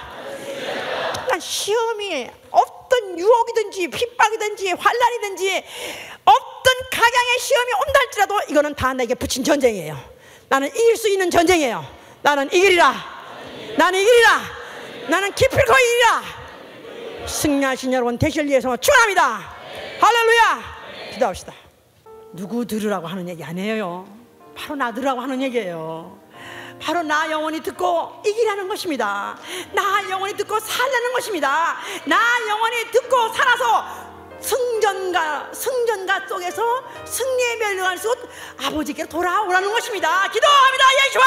A: 난 시험이 어떤 유혹이든지 핍박이든지 환난이든지 어떤 각양의 시험이 온다 할지라도 이거는 다 내게 붙인 전쟁이에요. 나는 이길 수 있는 전쟁이에요. 나는 이기리라. 나는 이기리라. 나는 기필코 이기리라. 승리하신 여러분 되실 예수 축원합니다. 할렐루야. 기도합시다. 누구 들으라고 하는 얘기 아니에요. 바로 나 들으라고 하는 얘기예요. 바로 나 영원히 듣고 이기라는 것입니다. 나 영원히 듣고 살라는 것입니다. 나 영원히 듣고 살아서 승전가 속에서 승리의 멸류관 속 아버지께 돌아오라는 것입니다. 기도합니다. 예수와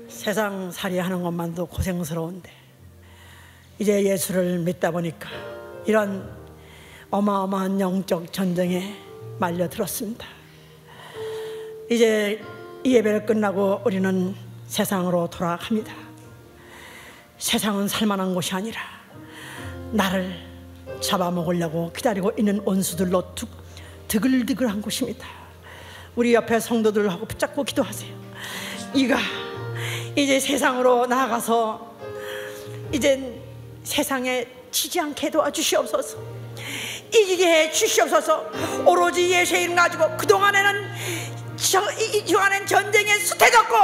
A: 세상 살이 하는 것만도 고생스러운데 이제 예수를 믿다 보니까 이런 어마어마한 영적 전쟁에 말려들었습니다. 이제 이 예배를 끝나고 우리는 세상으로 돌아갑니다. 세상은 살만한 곳이 아니라 나를 잡아먹으려고 기다리고 있는 원수들로 드글드글한 곳입니다. 우리 옆에 성도들하고 붙잡고 기도하세요. 이가 이제 세상으로 나아가서 이제 세상에 치지 않게 도와주시옵소서. 이기게 해 주시옵소서. 오로지 예수의 이름 가지고 그동안에는 전쟁에 수태졌고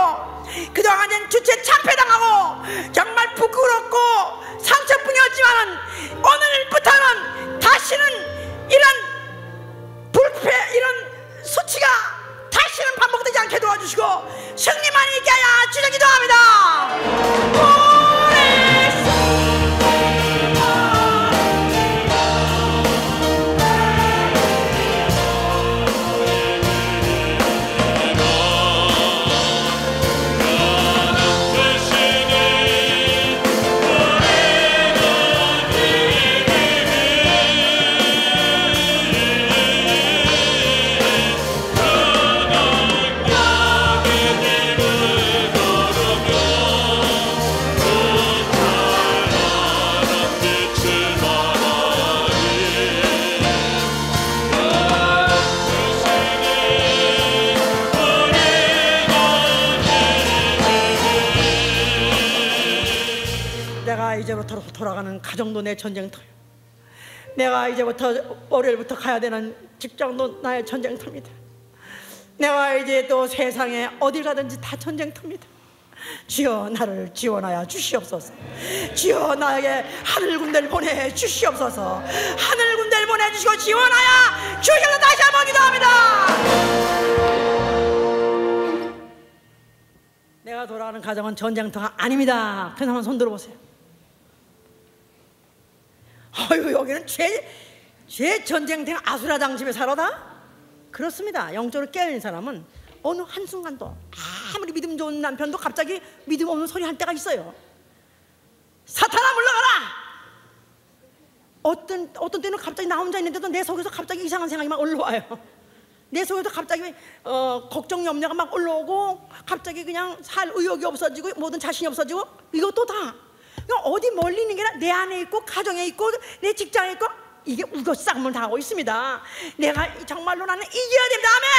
A: 그동안엔 주체 참패당하고 정말 부끄럽고 상처뿐이었지만 오늘부터는 다시는 이런 이런 수치가 다시는 반복되지 않게 도와주시고 승리만 있게 하여 주여 기도합니다. 이제부터 돌아가는 가정도 내 전쟁터예요. 내가 이제부터 월요일부터 가야 되는 직장도 나의 전쟁터입니다. 내가 이제 또 세상에 어딜 가든지 다 전쟁터입니다. 주여 나를 지원하여 주시옵소서. 주여 나에게 하늘 군대를 보내주시옵소서. 하늘 군대를 보내주시고 지원하여 주셔서 다시 한번 기도합니다. 내가 돌아가는 가정은 전쟁터가 아닙니다. 그 사람 손 들어보세요. 어휴, 여기는 죄 전쟁터가 아수라장 집에 살아다? 그렇습니다. 영적으로 깨어있는 사람은 어느 한순간도 아무리 믿음 좋은 남편도 갑자기 믿음 없는 소리 할 때가 있어요. 사탄아 물러가라! 어떤 때는 갑자기 나 혼자 있는데도 내 속에서 갑자기 이상한 생각이 막 올라와요. 내 속에서 갑자기 걱정 염려가 막 올라오고, 갑자기 그냥 살 의욕이 없어지고 모든 자신이 없어지고, 이것도 다 그냥 어디 멀리 있는 게 아니라 내 안에 있고 가정에 있고 내 직장에 있고, 이게 우겨싸움을 당하고 있습니다. 내가 정말로 나는 이겨야 됩니다. 아멘.